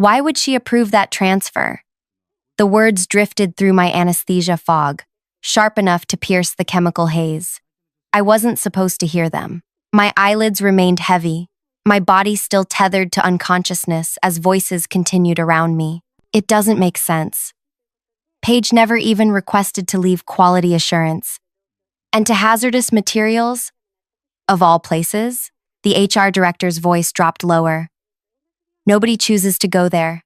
Why would she approve that transfer? The words drifted through my anesthesia fog, sharp enough to pierce the chemical haze. I wasn't supposed to hear them. My eyelids remained heavy, my body still tethered to unconsciousness as voices continued around me. It doesn't make sense. Paige never even requested to leave quality assurance. And to hazardous materials? Of all places? The HR director's voice dropped lower. Nobody chooses to go there.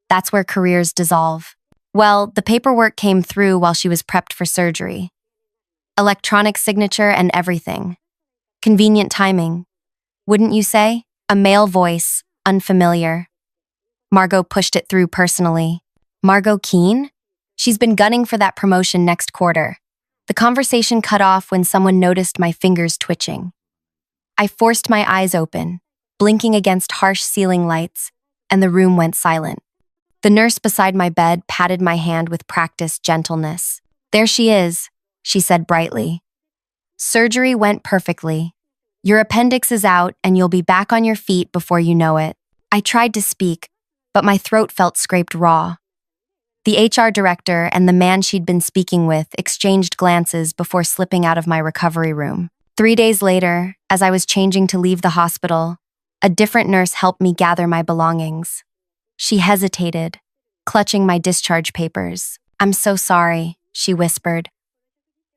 That's where careers dissolve. Well, the paperwork came through while she was prepped for surgery. Electronic signature and everything. Convenient timing. Wouldn't you say? A male voice, unfamiliar. Margot pushed it through personally. Margot Keene? She's been gunning for that promotion next quarter. The conversation cut off when someone noticed my fingers twitching. I forced my eyes open, blinking against harsh ceiling lights, and the room went silent. The nurse beside my bed patted my hand with practiced gentleness. There she is, she said brightly. Surgery went perfectly. Your appendix is out and you'll be back on your feet before you know it. I tried to speak, but my throat felt scraped raw. The HR director and the man she'd been speaking with exchanged glances before slipping out of my recovery room. 3 days later, as I was changing to leave the hospital, a different nurse helped me gather my belongings. She hesitated, clutching my discharge papers. I'm so sorry, she whispered.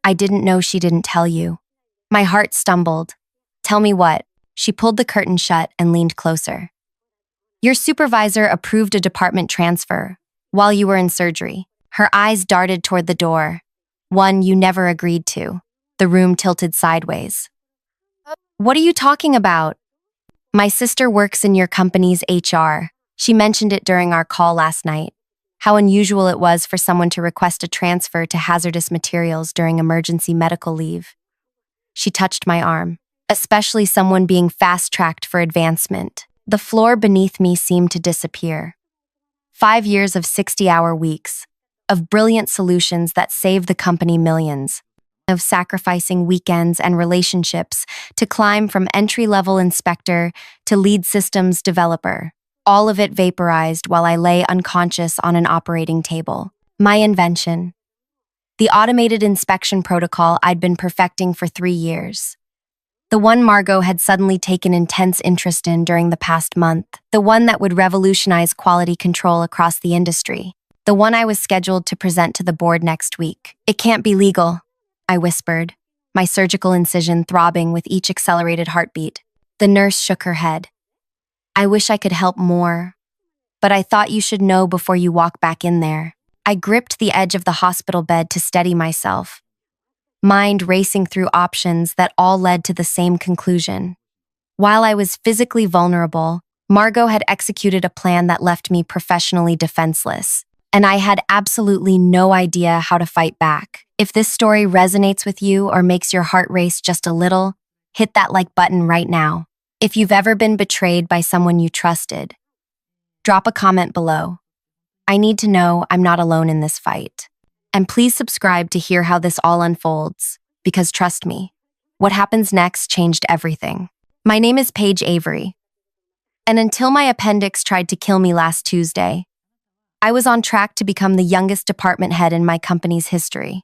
I didn't know she didn't tell you. My heart stumbled. Tell me what? She pulled the curtain shut and leaned closer. Your supervisor approved a department transfer while you were in surgery. Her eyes darted toward the door, one you never agreed to. The room tilted sideways. What are you talking about? My sister works in your company's HR. She mentioned it during our call last night. How unusual it was for someone to request a transfer to hazardous materials during emergency medical leave. She touched my arm, especially someone being fast-tracked for advancement. The floor beneath me seemed to disappear. 5 years of 60-hour weeks, of brilliant solutions that saved the company millions, of sacrificing weekends and relationships to climb from entry-level inspector to lead systems developer. All of it vaporized while I lay unconscious on an operating table. My invention. The automated inspection protocol I'd been perfecting for 3 years. The one Margot had suddenly taken intense interest in during the past month. The one that would revolutionize quality control across the industry. The one I was scheduled to present to the board next week. It can't be legal, I whispered, my surgical incision throbbing with each accelerated heartbeat. The nurse shook her head. I wish I could help more, but I thought you should know before you walk back in there. I gripped the edge of the hospital bed to steady myself, mind racing through options that all led to the same conclusion. While I was physically vulnerable, Margot had executed a plan that left me professionally defenseless, and I had absolutely no idea how to fight back. If this story resonates with you or makes your heart race just a little, hit that like button right now. If you've ever been betrayed by someone you trusted, drop a comment below. I need to know I'm not alone in this fight. And please subscribe to hear how this all unfolds, because trust me, what happens next changed everything. My name is Paige Avery, and until my appendix tried to kill me last Tuesday, I was on track to become the youngest department head in my company's history.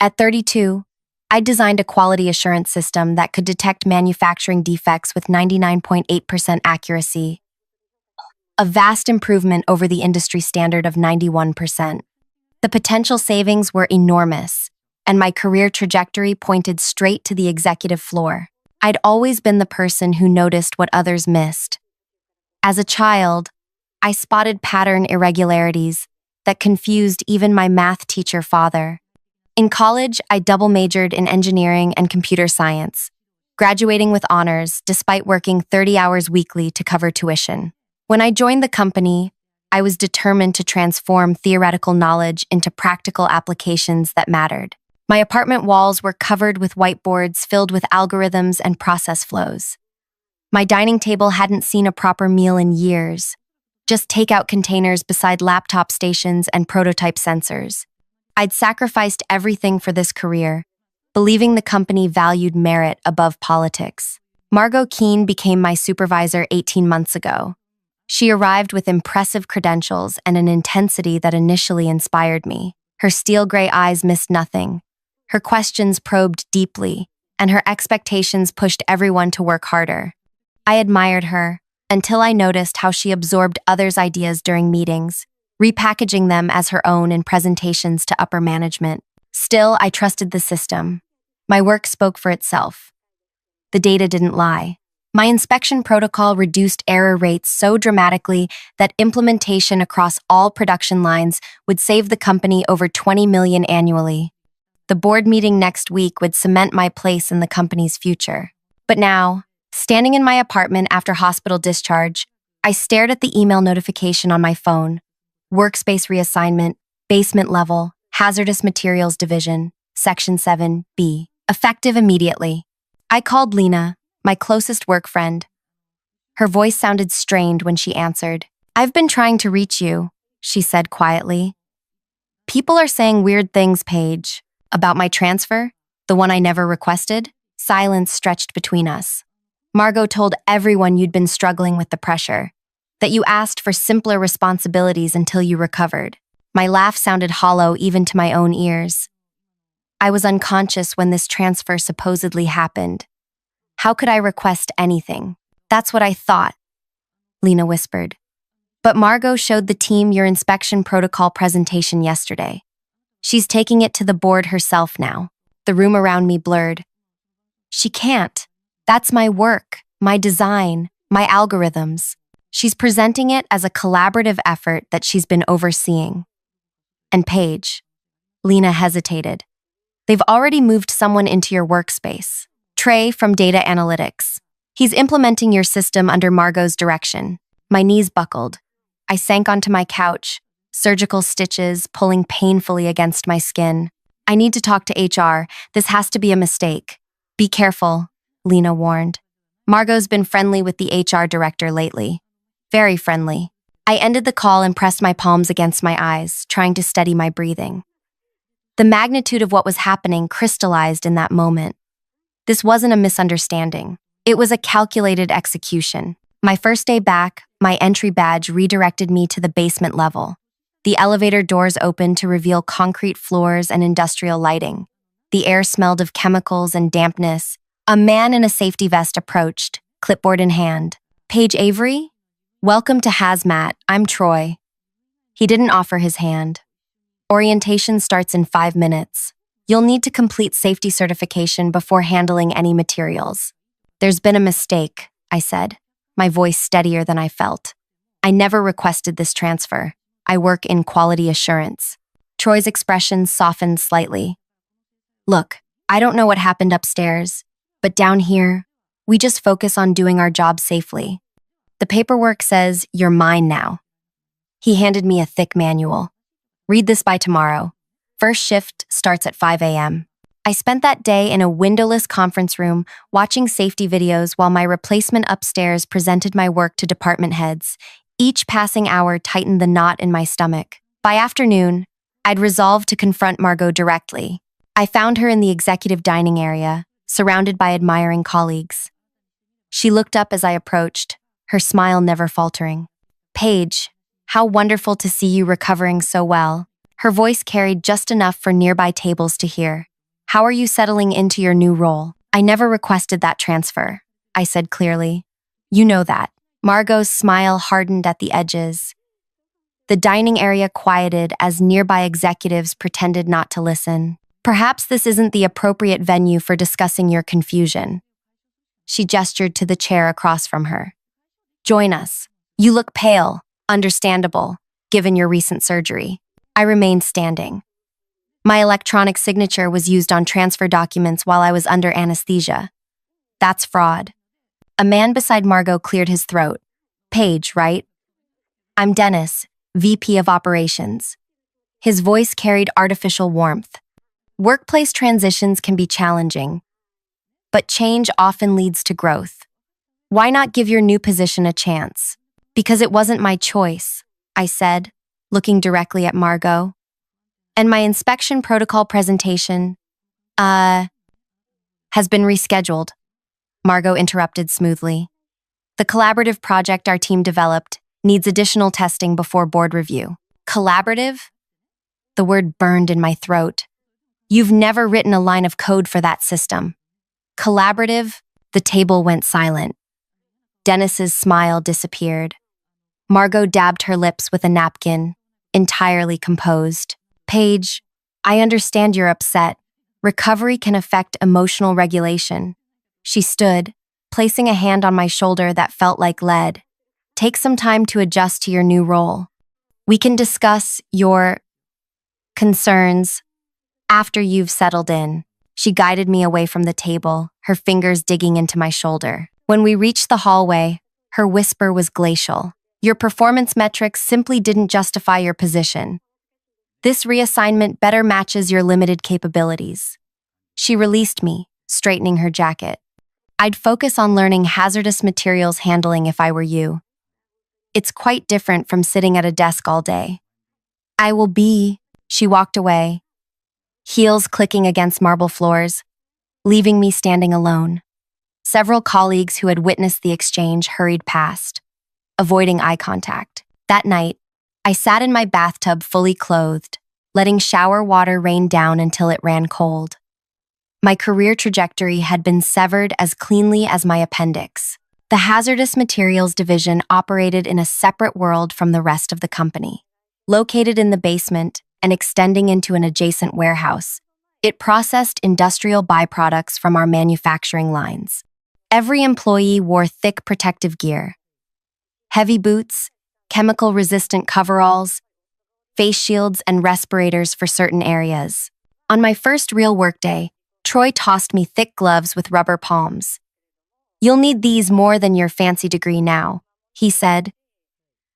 At 32, I designed a quality assurance system that could detect manufacturing defects with 99.8% accuracy, a vast improvement over the industry standard of 91%. The potential savings were enormous, and my career trajectory pointed straight to the executive floor. I'd always been the person who noticed what others missed. As a child, I spotted pattern irregularities that confused even my math teacher father. In college, I double majored in engineering and computer science, graduating with honors despite working 30 hours weekly to cover tuition. When I joined the company, I was determined to transform theoretical knowledge into practical applications that mattered. My apartment walls were covered with whiteboards filled with algorithms and process flows. My dining table hadn't seen a proper meal in years, just takeout containers beside laptop stations and prototype sensors. I'd sacrificed everything for this career, believing the company valued merit above politics. Margot Keene became my supervisor 18 months ago. She arrived with impressive credentials and an intensity that initially inspired me. Her steel gray eyes missed nothing. Her questions probed deeply, and her expectations pushed everyone to work harder. I admired her until I noticed how she absorbed others' ideas during meetings, repackaging them as her own in presentations to upper management. Still, I trusted the system. My work spoke for itself. The data didn't lie. My inspection protocol reduced error rates so dramatically that implementation across all production lines would save the company over $20 million annually. The board meeting next week would cement my place in the company's future. But now, standing in my apartment after hospital discharge, I stared at the email notification on my phone. Workspace reassignment, basement level, hazardous materials division, section 7B. Effective immediately. I called Lena, my closest work friend. Her voice sounded strained when she answered. "I've been trying to reach you," she said quietly. "People are saying weird things, Paige. About my transfer, the one I never requested." Silence stretched between us. "Margot told everyone you'd been struggling with the pressure, that you asked for simpler responsibilities until you recovered." My laugh sounded hollow even to my own ears. I was unconscious when this transfer supposedly happened. How could I request anything? "That's what I thought," Lena whispered. "But Margot showed the team your inspection protocol presentation yesterday. She's taking it to the board herself now." The room around me blurred. "She can't. That's my work, my design, my algorithms. She's presenting it as a collaborative effort that she's been overseeing." "And Paige," Lena hesitated, "they've already moved someone into your workspace. Trey from Data Analytics. He's implementing your system under Margot's direction." My knees buckled. I sank onto my couch, surgical stitches pulling painfully against my skin. "I need to talk to HR. This has to be a mistake." "Be careful," Lena warned. "Margot's been friendly with the HR director lately. Very friendly." I ended the call and pressed my palms against my eyes, trying to steady my breathing. The magnitude of what was happening crystallized in that moment. This wasn't a misunderstanding. It was a calculated execution. My first day back, my entry badge redirected me to the basement level. The elevator doors opened to reveal concrete floors and industrial lighting. The air smelled of chemicals and dampness. A man in a safety vest approached, clipboard in hand. "Paige Avery? Welcome to Hazmat. I'm Troy." He didn't offer his hand. "Orientation starts in 5 minutes. You'll need to complete safety certification before handling any materials." "There's been a mistake," I said, my voice steadier than I felt. "I never requested this transfer. I work in quality assurance." Troy's expression softened slightly. "Look, I don't know what happened upstairs, but down here, we just focus on doing our job safely. The paperwork says you're mine now." He handed me a thick manual. "Read this by tomorrow. First shift starts at 5 a.m. I spent that day in a windowless conference room watching safety videos while my replacement upstairs presented my work to department heads. Each passing hour tightened the knot in my stomach. By afternoon, I'd resolved to confront Margot directly. I found her in the executive dining area, surrounded by admiring colleagues. She looked up as I approached, her smile never faltering. "Paige, how wonderful to see you recovering so well." Her voice carried just enough for nearby tables to hear. "How are you settling into your new role?" "I never requested that transfer," I said clearly. "You know that." Margot's smile hardened at the edges. The dining area quieted as nearby executives pretended not to listen. "Perhaps this isn't the appropriate venue for discussing your confusion." She gestured to the chair across from her. "Join us. You look pale, understandable, given your recent surgery." I remained standing. My electronic signature was used on transfer documents while I was under anesthesia. "That's fraud." A man beside Margot cleared his throat. "Paige, right?" "I'm Dennis, VP of Operations." His voice carried artificial warmth. "Workplace transitions can be challenging, but change often leads to growth. Why not give your new position a chance?" "Because it wasn't my choice," I said, looking directly at Margot. "And my inspection protocol presentation, has been rescheduled," Margot interrupted smoothly. "The collaborative project our team developed Needs additional testing before board review. Collaborative? The word burned in my throat. You've never written a line of code for that system. Collaborative? The table went silent. Dennis's smile disappeared. Margot dabbed her lips with a napkin, entirely composed. Paige, I understand you're upset. Recovery can affect emotional regulation. She stood, placing a hand on my shoulder that felt like lead. Take some time to adjust to your new role. We can discuss your concerns after you've settled in. She guided me away from the table, her fingers digging into my shoulder. When we reached the hallway, her whisper was glacial. Your performance metrics simply didn't justify your position. This reassignment better matches your limited capabilities. She released me, straightening her jacket. I'd focus on learning hazardous materials handling if I were you. It's quite different from sitting at a desk all day. I will be. She walked away, heels clicking against marble floors, leaving me standing alone. Several colleagues who had witnessed the exchange hurried past, avoiding eye contact. That night, I sat in my bathtub fully clothed, letting shower water rain down until it ran cold. My career trajectory had been severed as cleanly as my appendix. The hazardous materials division operated in a separate world from the rest of the company. Located in the basement and extending into an adjacent warehouse, it processed industrial byproducts from our manufacturing lines. Every employee wore thick protective gear: heavy boots, chemical-resistant coveralls, face shields, and respirators for certain areas. On my first real workday, Troy tossed me thick gloves with rubber palms. "You'll need these more than your fancy degree now," he said,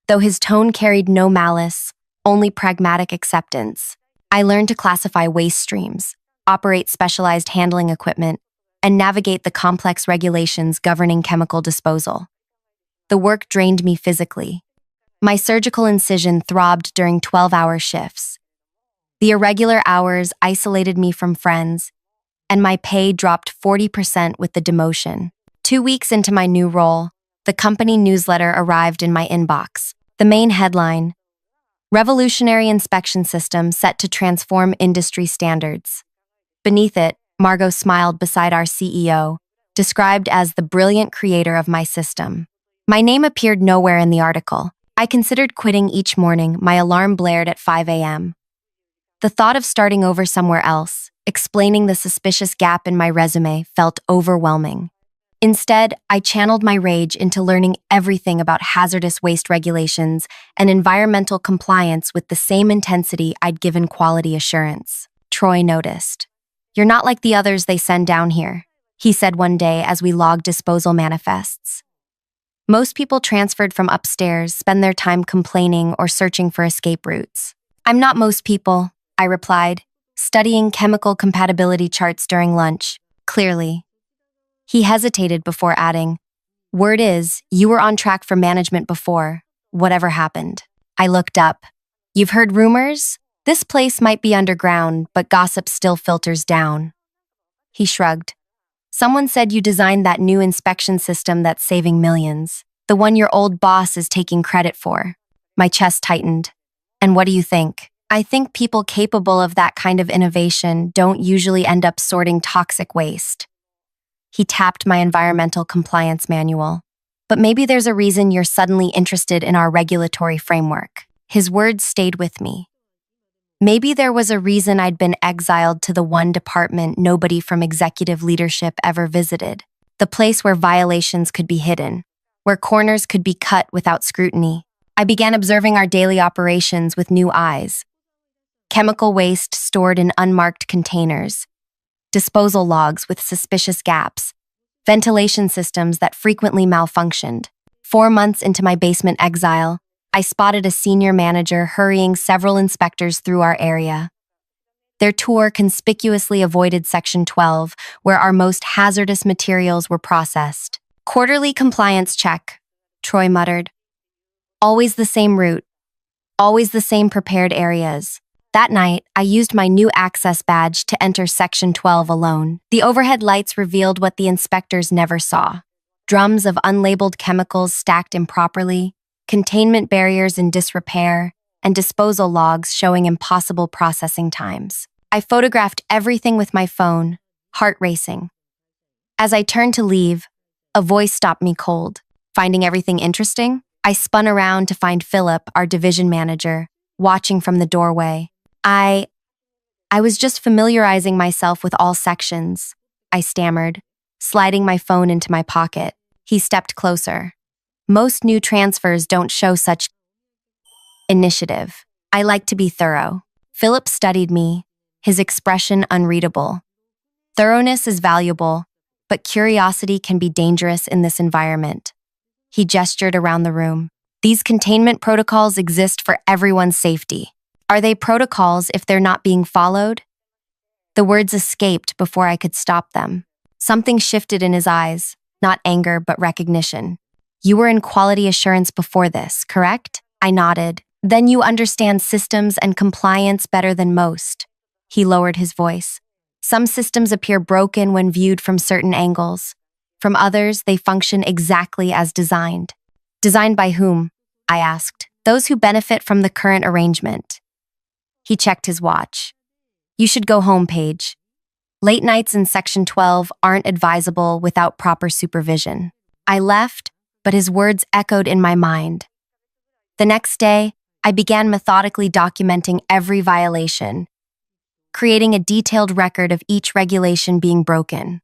though his tone carried no malice, only pragmatic acceptance. I learned to classify waste streams, operate specialized handling equipment, and navigate the complex regulations governing chemical disposal. The work drained me physically. My surgical incision throbbed during 12-hour shifts. The irregular hours isolated me from friends, and my pay dropped 40% with the demotion. 2 weeks into my new role, the company newsletter arrived in my inbox. The main headline: Revolutionary inspection system set to transform industry standards. Beneath it, Margot smiled beside our CEO, described as the brilliant creator of my system. My name appeared nowhere in the article. I considered quitting each morning. My alarm blared at 5 a.m. The thought of starting over somewhere else, explaining the suspicious gap in my resume, felt overwhelming. Instead, I channeled my rage into learning everything about hazardous waste regulations and environmental compliance with the same intensity I'd given quality assurance. Troy noticed. "You're not like the others they send down here," he said one day as we logged disposal manifests. "Most people transferred from upstairs spend their time complaining or searching for escape routes." "I'm not most people," I replied, studying chemical compatibility charts during lunch. "Clearly." He hesitated before adding, "Word is, you were on track for management before, whatever happened." I looked up. "You've heard rumors? This place might be underground, but gossip still filters down." He shrugged. "Someone said you designed that new inspection system that's saving millions, the one your old boss is taking credit for." My chest tightened. "And what do you think?" "I think people capable of that kind of innovation don't usually end up sorting toxic waste." He tapped my environmental compliance manual. "But maybe there's a reason you're suddenly interested in our regulatory framework." His words stayed with me. Maybe there was a reason I'd been exiled to the one department nobody from executive leadership ever visited, the place where violations could be hidden, where corners could be cut without scrutiny. I began observing our daily operations with new eyes. Chemical waste stored in unmarked containers, disposal logs with suspicious gaps, ventilation systems that frequently malfunctioned. 4 months into my basement exile, I spotted a senior manager hurrying several inspectors through our area. Their tour conspicuously avoided Section 12, where our most hazardous materials were processed. "Quarterly compliance check," Troy muttered. "Always the same route. Always the same prepared areas." That night, I used my new access badge to enter Section 12 alone. The overhead lights revealed what the inspectors never saw: drums of unlabeled chemicals stacked improperly, containment barriers in disrepair, and disposal logs showing impossible processing times. I photographed everything with my phone, heart racing. As I turned to leave, a voice stopped me cold. Finding everything interesting? I spun around to find Philip, our division manager, watching from the doorway. I was just familiarizing myself with all sections, I stammered, sliding my phone into my pocket. He stepped closer. Most new transfers don't show such initiative. I like to be thorough. Philip studied me, his expression unreadable. Thoroughness is valuable, but curiosity can be dangerous in this environment. He gestured around the room. These containment protocols exist for everyone's safety. Are they protocols if they're not being followed? The words escaped before I could stop them. Something shifted in his eyes, not anger but recognition. You were in quality assurance before this, correct? I nodded. Then you understand systems and compliance better than most. He lowered his voice. Some systems appear broken when viewed from certain angles. From others, they function exactly as designed. Designed by whom? I asked. Those who benefit from the current arrangement. He checked his watch. You should go home, Paige. Late nights in Section 12 aren't advisable without proper supervision. I left, but his words echoed in my mind. The next day, I began methodically documenting every violation, creating a detailed record of each regulation being broken.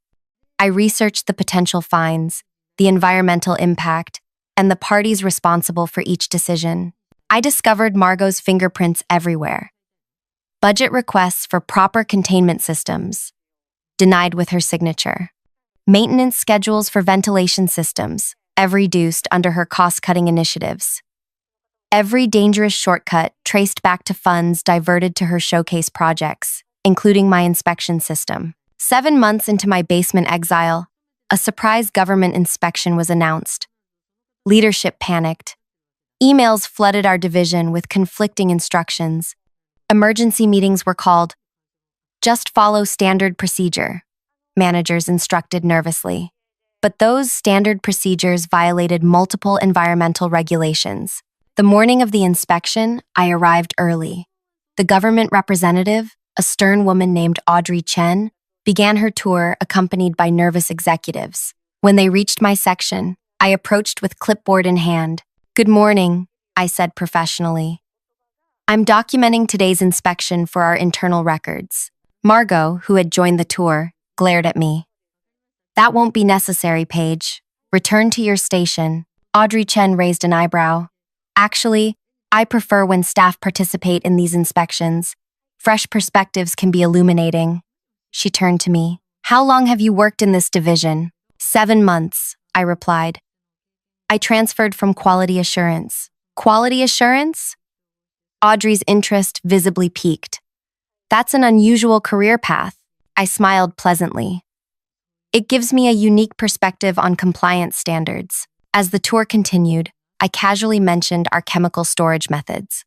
I researched the potential fines, the environmental impact, and the parties responsible for each decision. I discovered Margot's fingerprints everywhere. Budget requests for proper containment systems, denied with her signature. Maintenance schedules for ventilation systems, reduced under her cost-cutting initiatives. Every dangerous shortcut traced back to funds diverted to her showcase projects, including my inspection system. 7 months into my basement exile, a surprise government inspection was announced. Leadership panicked. Emails flooded our division with conflicting instructions. Emergency meetings were called. Just follow standard procedure, managers instructed nervously. But those standard procedures violated multiple environmental regulations. The morning of the inspection, I arrived early. The government representative, a stern woman named Audrey Chen, began her tour accompanied by nervous executives. When they reached my section, I approached with clipboard in hand. Good morning, I said professionally. I'm documenting today's inspection for our internal records. Margot, who had joined the tour, glared at me. That won't be necessary, Paige. Return to your station. Audrey Chen raised an eyebrow. Actually, I prefer when staff participate in these inspections. Fresh perspectives can be illuminating. She turned to me. How long have you worked in this division? 7 months, I replied. I transferred from quality assurance. Quality assurance? Audrey's interest visibly piqued. That's an unusual career path. I smiled pleasantly. It gives me a unique perspective on compliance standards. As the tour continued, I casually mentioned our chemical storage methods.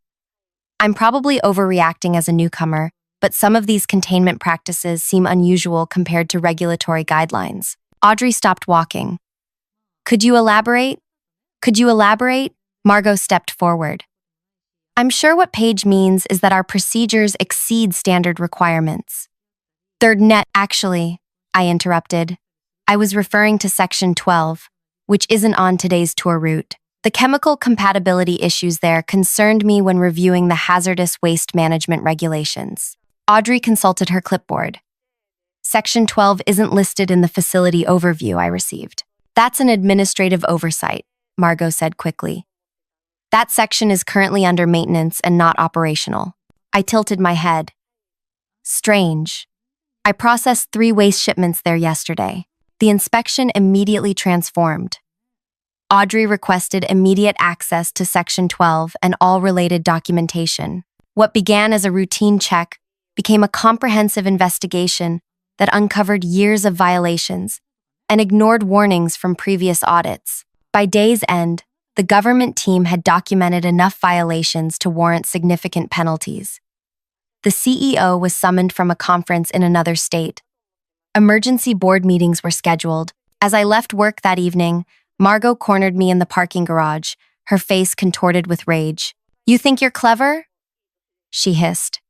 I'm probably overreacting as a newcomer, but some of these containment practices seem unusual compared to regulatory guidelines. Audrey stopped walking. Could you elaborate? Margot stepped forward. I'm sure what Paige means is that our procedures exceed standard requirements. Actually, I interrupted. I was referring to Section 12, which isn't on today's tour route. The chemical compatibility issues there concerned me when reviewing the hazardous waste management regulations. Audrey consulted her clipboard. Section 12 isn't listed in the facility overview I received. That's an administrative oversight, Margot said quickly. That section is currently under maintenance and not operational. I tilted my head. Strange. I processed 3 waste shipments there yesterday. The inspection immediately transformed. Audrey requested immediate access to Section 12 and all related documentation. What began as a routine check became a comprehensive investigation that uncovered years of violations and ignored warnings from previous audits. By day's end, the government team had documented enough violations to warrant significant penalties. The CEO was summoned from a conference in another state. Emergency board meetings were scheduled. As I left work that evening, Margot cornered me in the parking garage, her face contorted with rage. You think you're clever? She hissed.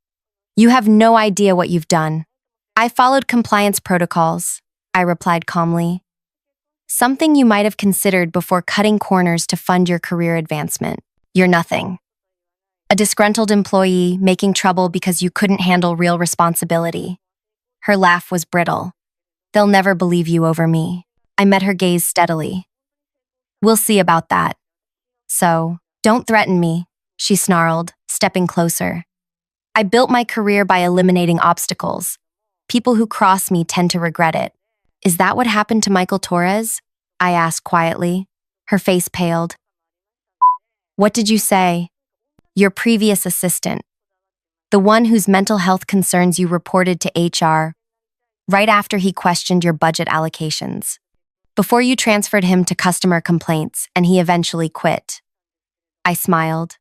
You have no idea what you've done. I followed compliance protocols, I replied calmly. Something you might have considered before cutting corners to fund your career advancement. You're nothing. A disgruntled employee making trouble because you couldn't handle real responsibility. Her laugh was brittle. They'll never believe you over me. I met her gaze steadily. We'll see about that. So, don't threaten me, she snarled, stepping closer. I built my career by eliminating obstacles. People who cross me tend to regret it. Is that what happened to Michael Torres? I asked quietly. Her face paled. What did you say? Your previous assistant. The one whose mental health concerns you reported to HR right after he questioned your budget allocations. Before you transferred him to customer complaints and he eventually quit. I smiled.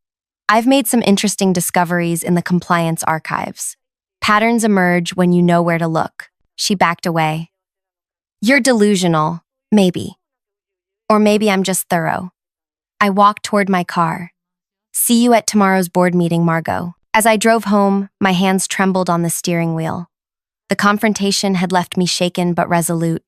I've made some interesting discoveries in the compliance archives. Patterns emerge when you know where to look. She backed away. You're delusional, maybe. Or maybe I'm just thorough. I walked toward my car. See you at tomorrow's board meeting, Margot. As I drove home, my hands trembled on the steering wheel. The confrontation had left me shaken but resolute.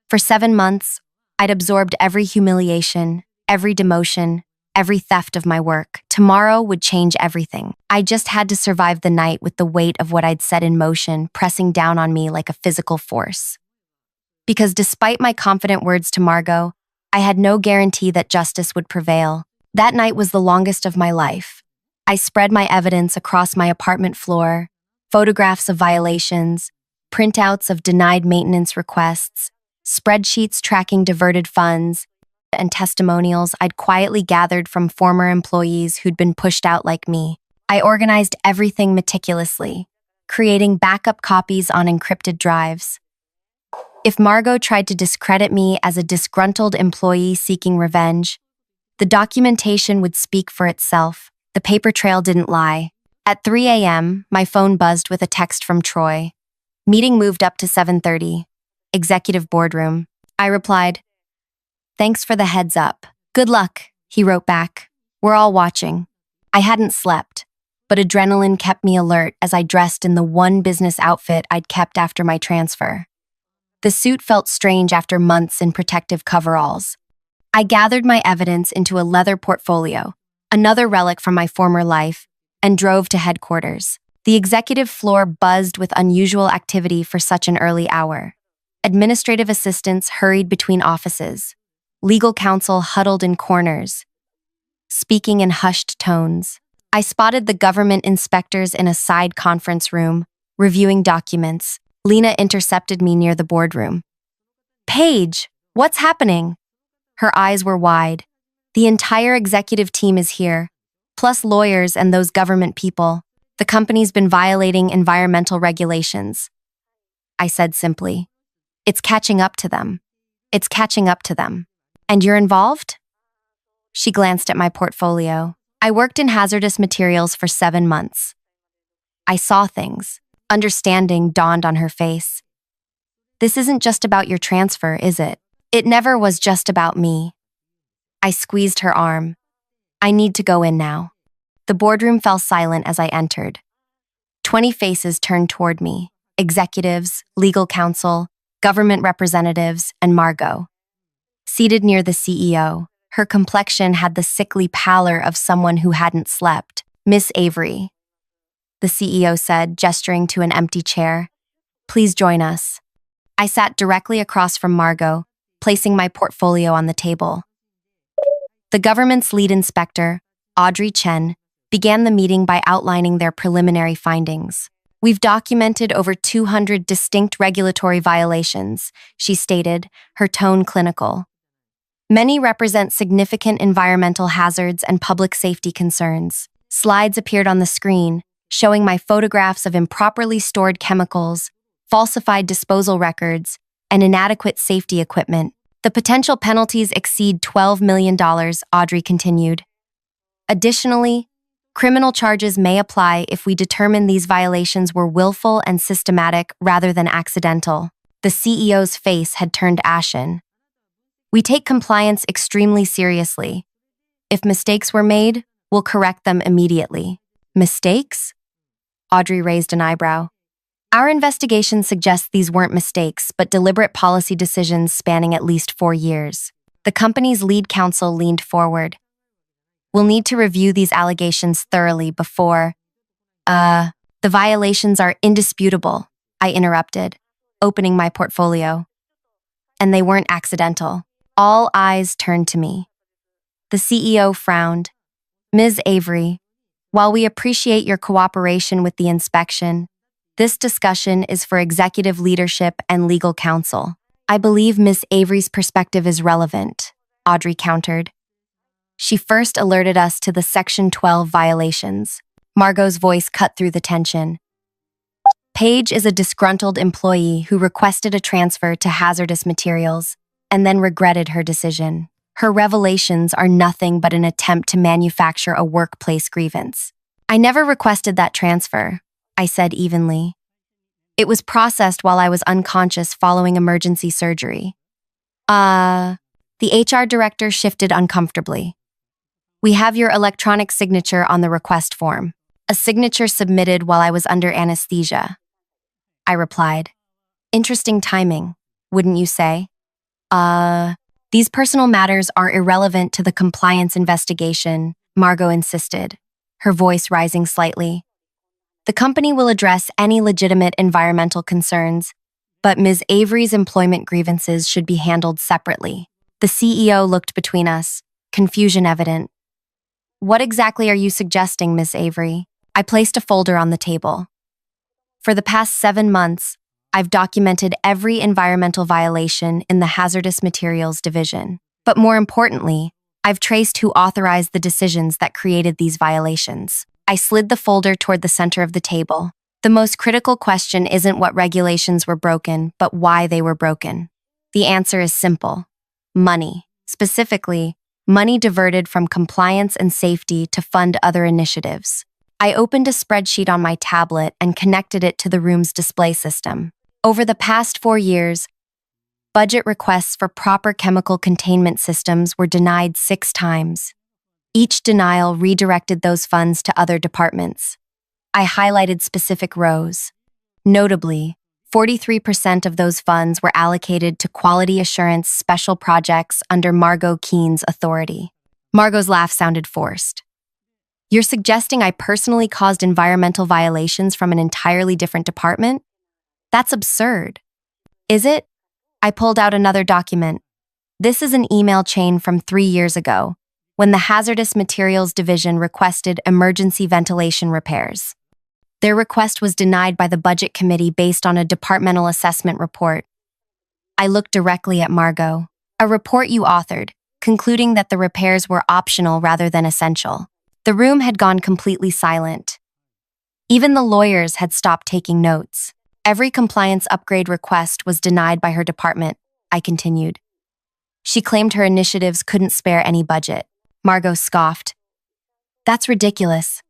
For 7 months, I'd absorbed every humiliation, every demotion, every theft of my work. Tomorrow would change everything. I just had to survive the night with the weight of what I'd set in motion pressing down on me like a physical force. Because despite my confident words to Margot, I had no guarantee that justice would prevail. That night was the longest of my life. I spread my evidence across my apartment floor, photographs of violations, printouts of denied maintenance requests, spreadsheets tracking diverted funds, and testimonials I'd quietly gathered from former employees who'd been pushed out like me. I organized everything meticulously, creating backup copies on encrypted drives. If Margot tried to discredit me as a disgruntled employee seeking revenge, the documentation would speak for itself. The paper trail didn't lie. At 3 a.m., my phone buzzed with a text from Troy. Meeting moved up to 7:30. Executive boardroom. I replied, Thanks for the heads up. Good luck, he wrote back. We're all watching. I hadn't slept, but adrenaline kept me alert as I dressed in the one business outfit I'd kept after my transfer. The suit felt strange after months in protective coveralls. I gathered my evidence into a leather portfolio, another relic from my former life, and drove to headquarters. The executive floor buzzed with unusual activity for such an early hour. Administrative assistants hurried between offices. Legal counsel huddled in corners, speaking in hushed tones. I spotted the government inspectors in a side conference room, reviewing documents. Lena intercepted me near the boardroom. Paige, what's happening? Her eyes were wide. The entire executive team is here, plus lawyers and those government people. The company's been violating environmental regulations. I said simply, It's catching up to them. It's catching up to them. And you're involved? She glanced at my portfolio. I worked in hazardous materials for 7 months. I saw things. Understanding dawned on her face. This isn't just about your transfer, is it? It never was just about me. I squeezed her arm. I need to go in now. The boardroom fell silent as I entered. 20 faces turned toward me. Executives, legal counsel, government representatives, and Margot. Seated near the CEO, her complexion had the sickly pallor of someone who hadn't slept. Miss Avery, the CEO said, gesturing to an empty chair. Please join us. I sat directly across from Margot, placing my portfolio on the table. The government's lead inspector, Audrey Chen, began the meeting by outlining their preliminary findings. We've documented over 200 distinct regulatory violations, she stated, her tone clinical. Many represent significant environmental hazards and public safety concerns. Slides appeared on the screen, showing my photographs of improperly stored chemicals, falsified disposal records, and inadequate safety equipment. The potential penalties exceed $12 million, Audrey continued. Additionally, criminal charges may apply if we determine these violations were willful and systematic rather than accidental. The CEO's face had turned ashen. We take compliance extremely seriously. If mistakes were made, we'll correct them immediately. Mistakes? Audrey raised an eyebrow. Our investigation suggests these weren't mistakes, but deliberate policy decisions spanning at least 4 years. The company's lead counsel leaned forward. We'll need to review these allegations thoroughly before… The violations are indisputable, I interrupted, opening my portfolio. And they weren't accidental. All eyes turned to me. The CEO frowned. Ms. Avery, while we appreciate your cooperation with the inspection, this discussion is for executive leadership and legal counsel. I believe Ms. Avery's perspective is relevant, Audrey countered. She first alerted us to the Section 12 violations. Margot's voice cut through the tension. Paige is a disgruntled employee who requested a transfer to hazardous materials and then regretted her decision. Her revelations are nothing but an attempt to manufacture a workplace grievance. I never requested that transfer, I said evenly. It was processed while I was unconscious following emergency surgery. The HR director shifted uncomfortably. We have your electronic signature on the request form. A signature submitted while I was under anesthesia. I replied. Interesting timing, wouldn't you say? These personal matters are irrelevant to the compliance investigation, Margot insisted, her voice rising slightly. The company will address any legitimate environmental concerns, but Ms. Avery's employment grievances should be handled separately. The CEO looked between us, confusion evident. What exactly are you suggesting, Ms. Avery? I placed a folder on the table. For the past 7 months, I've documented every environmental violation in the Hazardous Materials Division. But more importantly, I've traced who authorized the decisions that created these violations. I slid the folder toward the center of the table. The most critical question isn't what regulations were broken, but why they were broken. The answer is simple. Money. Specifically, money diverted from compliance and safety to fund other initiatives. I opened a spreadsheet on my tablet and connected it to the room's display system. Over the past 4 years, budget requests for proper chemical containment systems were denied 6 times. Each denial redirected those funds to other departments. I highlighted specific rows. Notably, 43% of those funds were allocated to quality assurance special projects under Margot Keene's authority. Margot's laugh sounded forced. You're suggesting I personally caused environmental violations from an entirely different department? That's absurd. Is it? I pulled out another document. This is an email chain from 3 years ago, when the Hazardous Materials Division requested emergency ventilation repairs. Their request was denied by the Budget Committee based on a departmental assessment report. I looked directly at Margot. A report you authored, concluding that the repairs were optional rather than essential. The room had gone completely silent. Even the lawyers had stopped taking notes. Every compliance upgrade request was denied by her department, I continued. She claimed her initiatives couldn't spare any budget. Margot scoffed. That's ridiculous.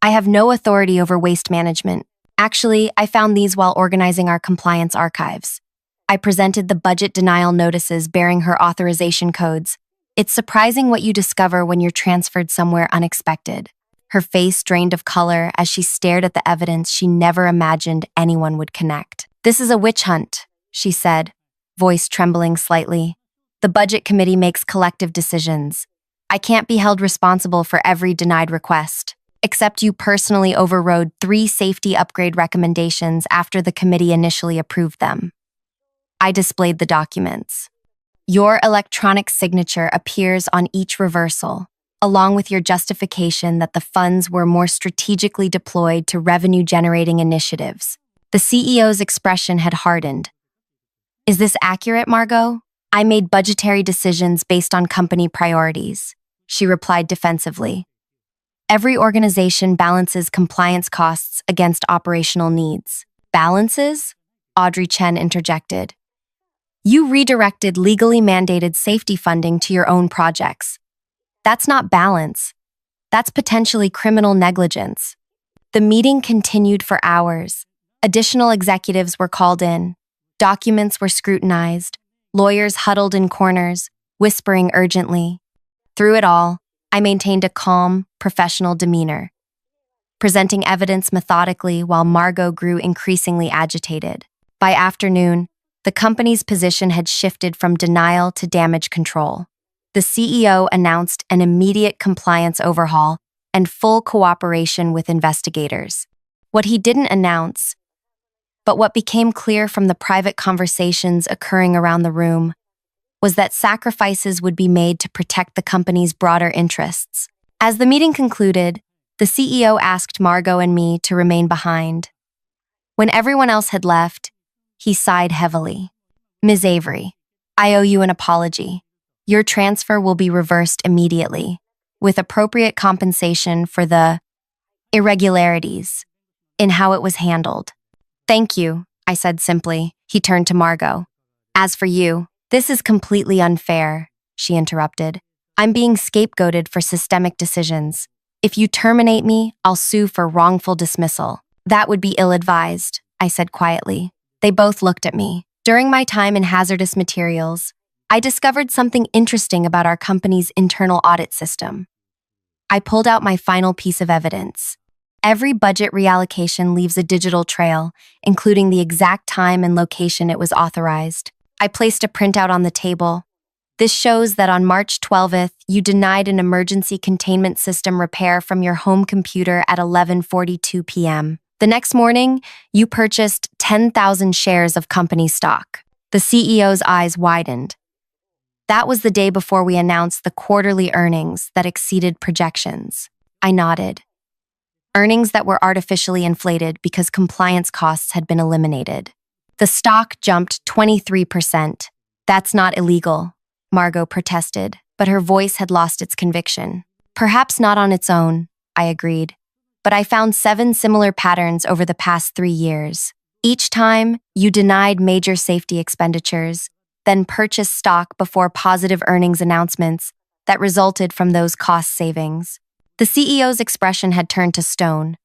I have no authority over waste management. Actually, I found these while organizing our compliance archives. I presented the budget denial notices bearing her authorization codes. It's surprising what you discover when you're transferred somewhere unexpected. Her face drained of color as she stared at the evidence she never imagined anyone would connect. This is a witch hunt, she said, voice trembling slightly. The Budget Committee makes collective decisions. I can't be held responsible for every denied request, except you personally overrode 3 safety upgrade recommendations after the committee initially approved them. I displayed the documents. Your electronic signature appears on each reversal, along with your justification that the funds were more strategically deployed to revenue-generating initiatives. The CEO's expression had hardened. Is this accurate, Margot? I made budgetary decisions based on company priorities, she replied defensively. Every organization balances compliance costs against operational needs. Balances? Audrey Chen interjected. You redirected legally mandated safety funding to your own projects. That's not balance. That's potentially criminal negligence. The meeting continued for hours. Additional executives were called in. Documents were scrutinized. Lawyers huddled in corners, whispering urgently. Through it all, I maintained a calm, professional demeanor, presenting evidence methodically while Margot grew increasingly agitated. By afternoon, the company's position had shifted from denial to damage control. The CEO announced an immediate compliance overhaul and full cooperation with investigators. What he didn't announce, but what became clear from the private conversations occurring around the room, was that sacrifices would be made to protect the company's broader interests. As the meeting concluded, the CEO asked Margot and me to remain behind. When everyone else had left, he sighed heavily. "Ms. Avery, I owe you an apology. Your transfer will be reversed immediately, with appropriate compensation for the irregularities in how it was handled." "Thank you," I said simply. He turned to Margot. "As for you, this is completely unfair," she interrupted. "I'm being scapegoated for systemic decisions. If you terminate me, I'll sue for wrongful dismissal." "That would be ill-advised," I said quietly. They both looked at me. During my time in hazardous materials, I discovered something interesting about our company's internal audit system. I pulled out my final piece of evidence. Every budget reallocation leaves a digital trail, including the exact time and location it was authorized. I placed a printout on the table. This shows that on March 12th, you denied an emergency containment system repair from your home computer at 11:42 p.m. The next morning, you purchased 10,000 shares of company stock. The CEO's eyes widened. That was the day before we announced the quarterly earnings that exceeded projections. I nodded. Earnings that were artificially inflated because compliance costs had been eliminated. The stock jumped 23%. "That's not illegal," Margot protested, but her voice had lost its conviction. "Perhaps not on its own," I agreed. "But I found 7 similar patterns over the past 3 years. Each time, you denied major safety expenditures, then purchased stock before positive earnings announcements that resulted from those cost savings." The CEO's expression had turned to stone.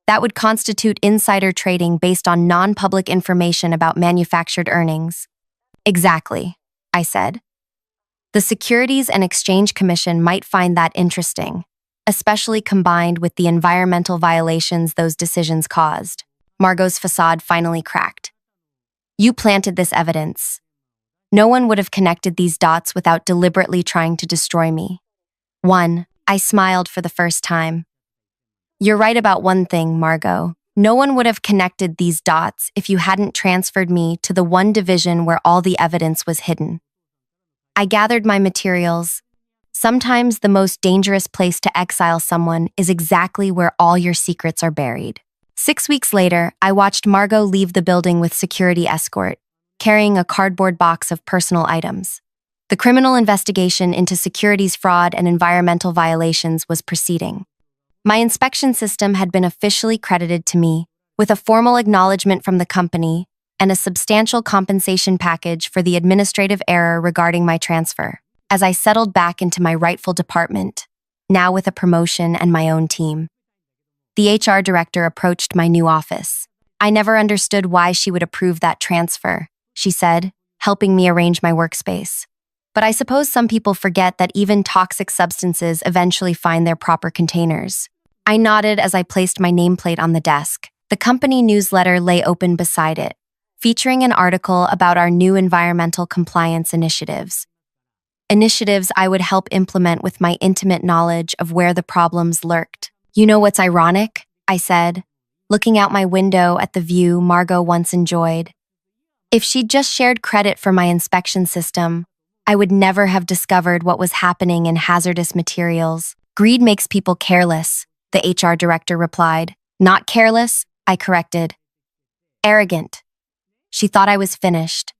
"That would constitute insider trading based on non-public information about manufactured earnings." "Exactly," I said. "The Securities and Exchange Commission might find that interesting, especially combined with the environmental violations those decisions caused." Margot's facade finally cracked. "You planted this evidence. No one would have connected these dots without deliberately trying to destroy me." "One," I smiled for the first time. "You're right about one thing, Margot. No one would have connected these dots if you hadn't transferred me to the one division where all the evidence was hidden." I gathered my materials. Sometimes the most dangerous place to exile someone is exactly where all your secrets are buried. 6 weeks later, I watched Margot leave the building with security escort, carrying a cardboard box of personal items. The criminal investigation into securities fraud and environmental violations was proceeding. My inspection system had been officially credited to me, with a formal acknowledgement from the company and a substantial compensation package for the administrative error regarding my transfer. As I settled back into my rightful department, now with a promotion and my own team, the HR director approached my new office. "I never understood why she would approve that transfer," she said, helping me arrange my workspace. "But I suppose some people forget that even toxic substances eventually find their proper containers." I nodded as I placed my nameplate on the desk. The company newsletter lay open beside it, featuring an article about our new environmental compliance initiatives. Initiatives I would help implement with my intimate knowledge of where the problems lurked. "You know what's ironic?" I said, looking out my window at the view Margot once enjoyed. "If she'd just shared credit for my inspection system, I would never have discovered what was happening in hazardous materials." "Greed makes people careless," the HR director replied. "Not careless," I corrected. "Arrogant." She thought I was finished,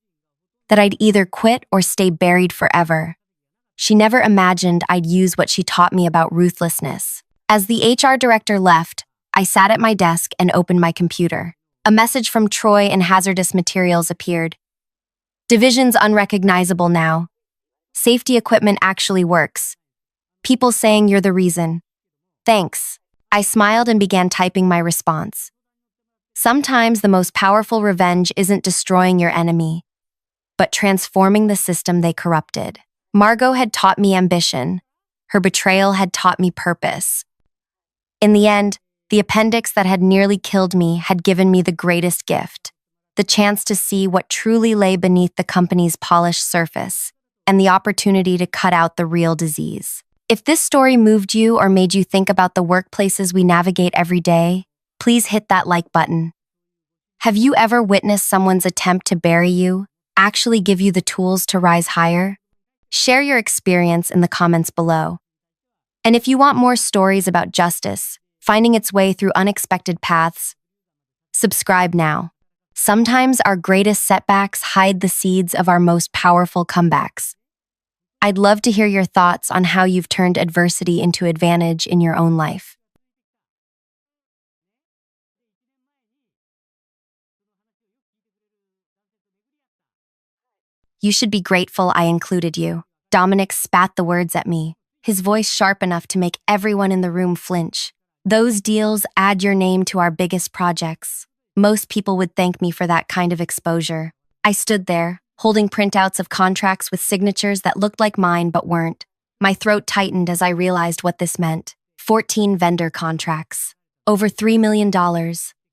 that I'd either quit or stay buried forever. She never imagined I'd use what she taught me about ruthlessness. As the HR director left, I sat at my desk and opened my computer. A message from Troy in hazardous materials appeared. "Division's unrecognizable now. Safety equipment actually works. People saying you're the reason. Thanks." I smiled and began typing my response. Sometimes the most powerful revenge isn't destroying your enemy, but transforming the system they corrupted. Margot had taught me ambition. Her betrayal had taught me purpose. In the end, the appendix that had nearly killed me had given me the greatest gift, the chance to see what truly lay beneath the company's polished surface, and the opportunity to cut out the real disease. If this story moved you or made you think about the workplaces we navigate every day, please hit that like button. Have you ever witnessed someone's attempt to bury you actually give you the tools to rise higher? Share your experience in the comments below. And if you want more stories about justice, finding its way through unexpected paths, subscribe now. Sometimes our greatest setbacks hide the seeds of our most powerful comebacks. I'd love to hear your thoughts on how you've turned adversity into advantage in your own life. You should be grateful I included you. Dominic spat the words at me, his voice sharp enough to make everyone in the room flinch. Those deals add your name to our biggest projects. Most people would thank me for that kind of exposure. I stood there, holding printouts of contracts with signatures that looked like mine but weren't. My throat tightened as I realized what this meant. 14 vendor contracts. Over $3 million.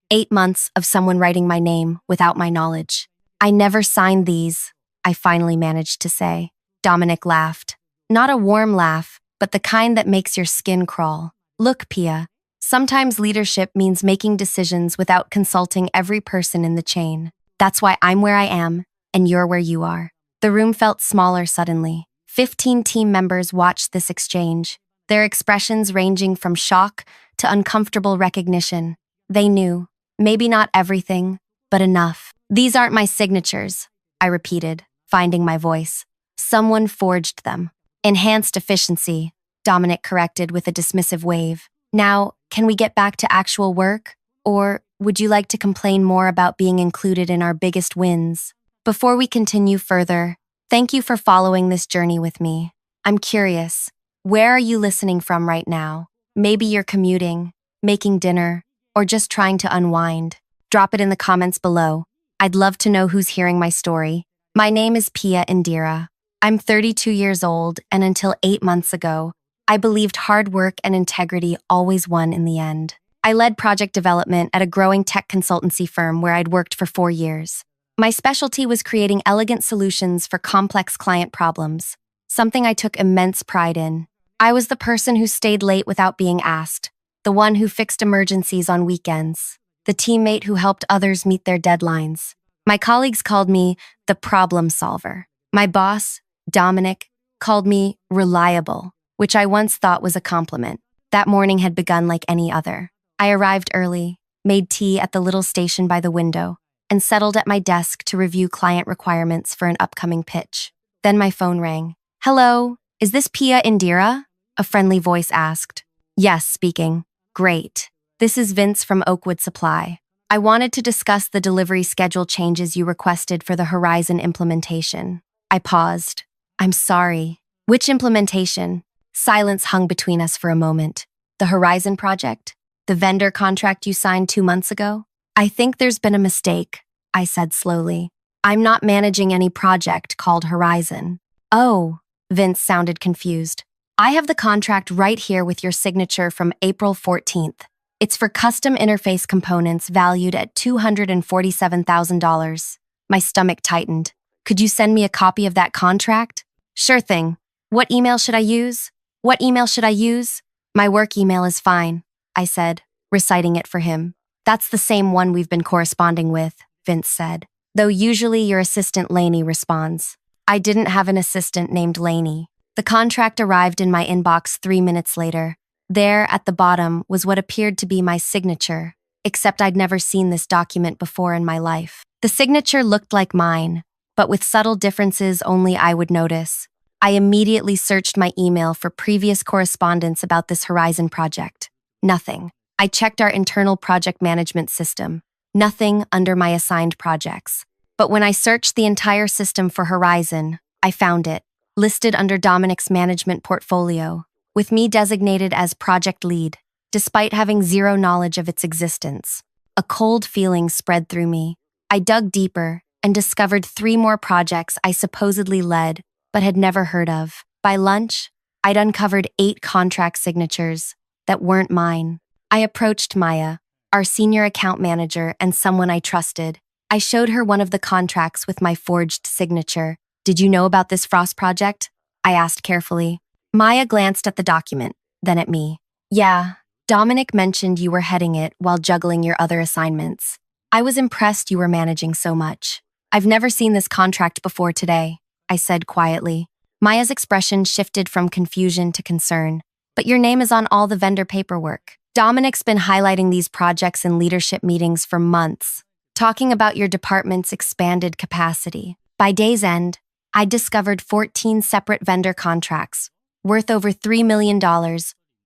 8 months of someone writing my name without my knowledge. I never signed these, I finally managed to say. Dominic laughed. Not a warm laugh, but the kind that makes your skin crawl. Look, Pia, sometimes leadership means making decisions without consulting every person in the chain. That's why I'm where I am, and you're where you are. The room felt smaller suddenly. 15 team members watched this exchange, their expressions ranging from shock to uncomfortable recognition. They knew, maybe not everything, but enough. These aren't my signatures, I repeated, finding my voice. Someone forged them. Enhanced efficiency, Dominic corrected with a dismissive wave. Now, can we get back to actual work? Or would you like to complain more about being included in our biggest wins? Before we continue further, thank you for following this journey with me. I'm curious, where are you listening from right now? Maybe you're commuting, making dinner, or just trying to unwind. Drop it in the comments below. I'd love to know who's hearing my story. My name is Pia Indira. I'm 32 years old, and until 8 months ago, I believed hard work and integrity always won in the end. I led project development at a growing tech consultancy firm where I'd worked for 4 years. My specialty was creating elegant solutions for complex client problems, something I took immense pride in. I was the person who stayed late without being asked, the one who fixed emergencies on weekends, the teammate who helped others meet their deadlines. My colleagues called me the problem solver. My boss, Dominic, called me reliable, which I once thought was a compliment. That morning had begun like any other. I arrived early, made tea at the little station by the window, and settled at my desk to review client requirements for an upcoming pitch. Then my phone rang. "Hello, is this Pia Indira?" A friendly voice asked. "Yes, speaking." "Great. This is Vince from Oakwood Supply. I wanted to discuss the delivery schedule changes you requested for the Horizon implementation." I paused. "I'm sorry. Which implementation?" Silence hung between us for a moment. "The Horizon project? The vendor contract you signed 2 months ago?" "I think there's been a mistake," I said slowly. "I'm not managing any project called Horizon." "Oh," Vince sounded confused. "I have the contract right here with your signature from April 14th. It's for custom interface components valued at $247,000. My stomach tightened. "Could you send me a copy of that contract?" "Sure thing. What email should I use?" "What email should I use?" "My work email is fine," I said, reciting it for him. "That's the same one we've been corresponding with," Vince said, "though usually your assistant Lainey responds." I didn't have an assistant named Lainey. The contract arrived in my inbox 3 minutes later. There, at the bottom, was what appeared to be my signature, except I'd never seen this document before in my life. The signature looked like mine, but with subtle differences only I would notice. I immediately searched my email for previous correspondence about this Horizon project. Nothing. I checked our internal project management system. Nothing under my assigned projects. But when I searched the entire system for Horizon, I found it, listed under Dominic's management portfolio, with me designated as project lead, despite having zero knowledge of its existence. A cold feeling spread through me. I dug deeper and discovered 3 more projects I supposedly led, but had never heard of. By lunch, I'd uncovered 8 contract signatures that weren't mine. I approached Maya, our senior account manager and someone I trusted. I showed her one of the contracts with my forged signature. "Did you know about this Frost project?" I asked carefully. Maya glanced at the document, then at me. "Yeah, Dominic mentioned you were heading it while juggling your other assignments. I was impressed you were managing so much. I've never seen this contract before today," I said quietly. Maya's expression shifted from confusion to concern. "But your name is on all the vendor paperwork. Dominic's been highlighting these projects in leadership meetings for months, talking about your department's expanded capacity. By day's end, I discovered 14 separate vendor contracts, worth over $3 million,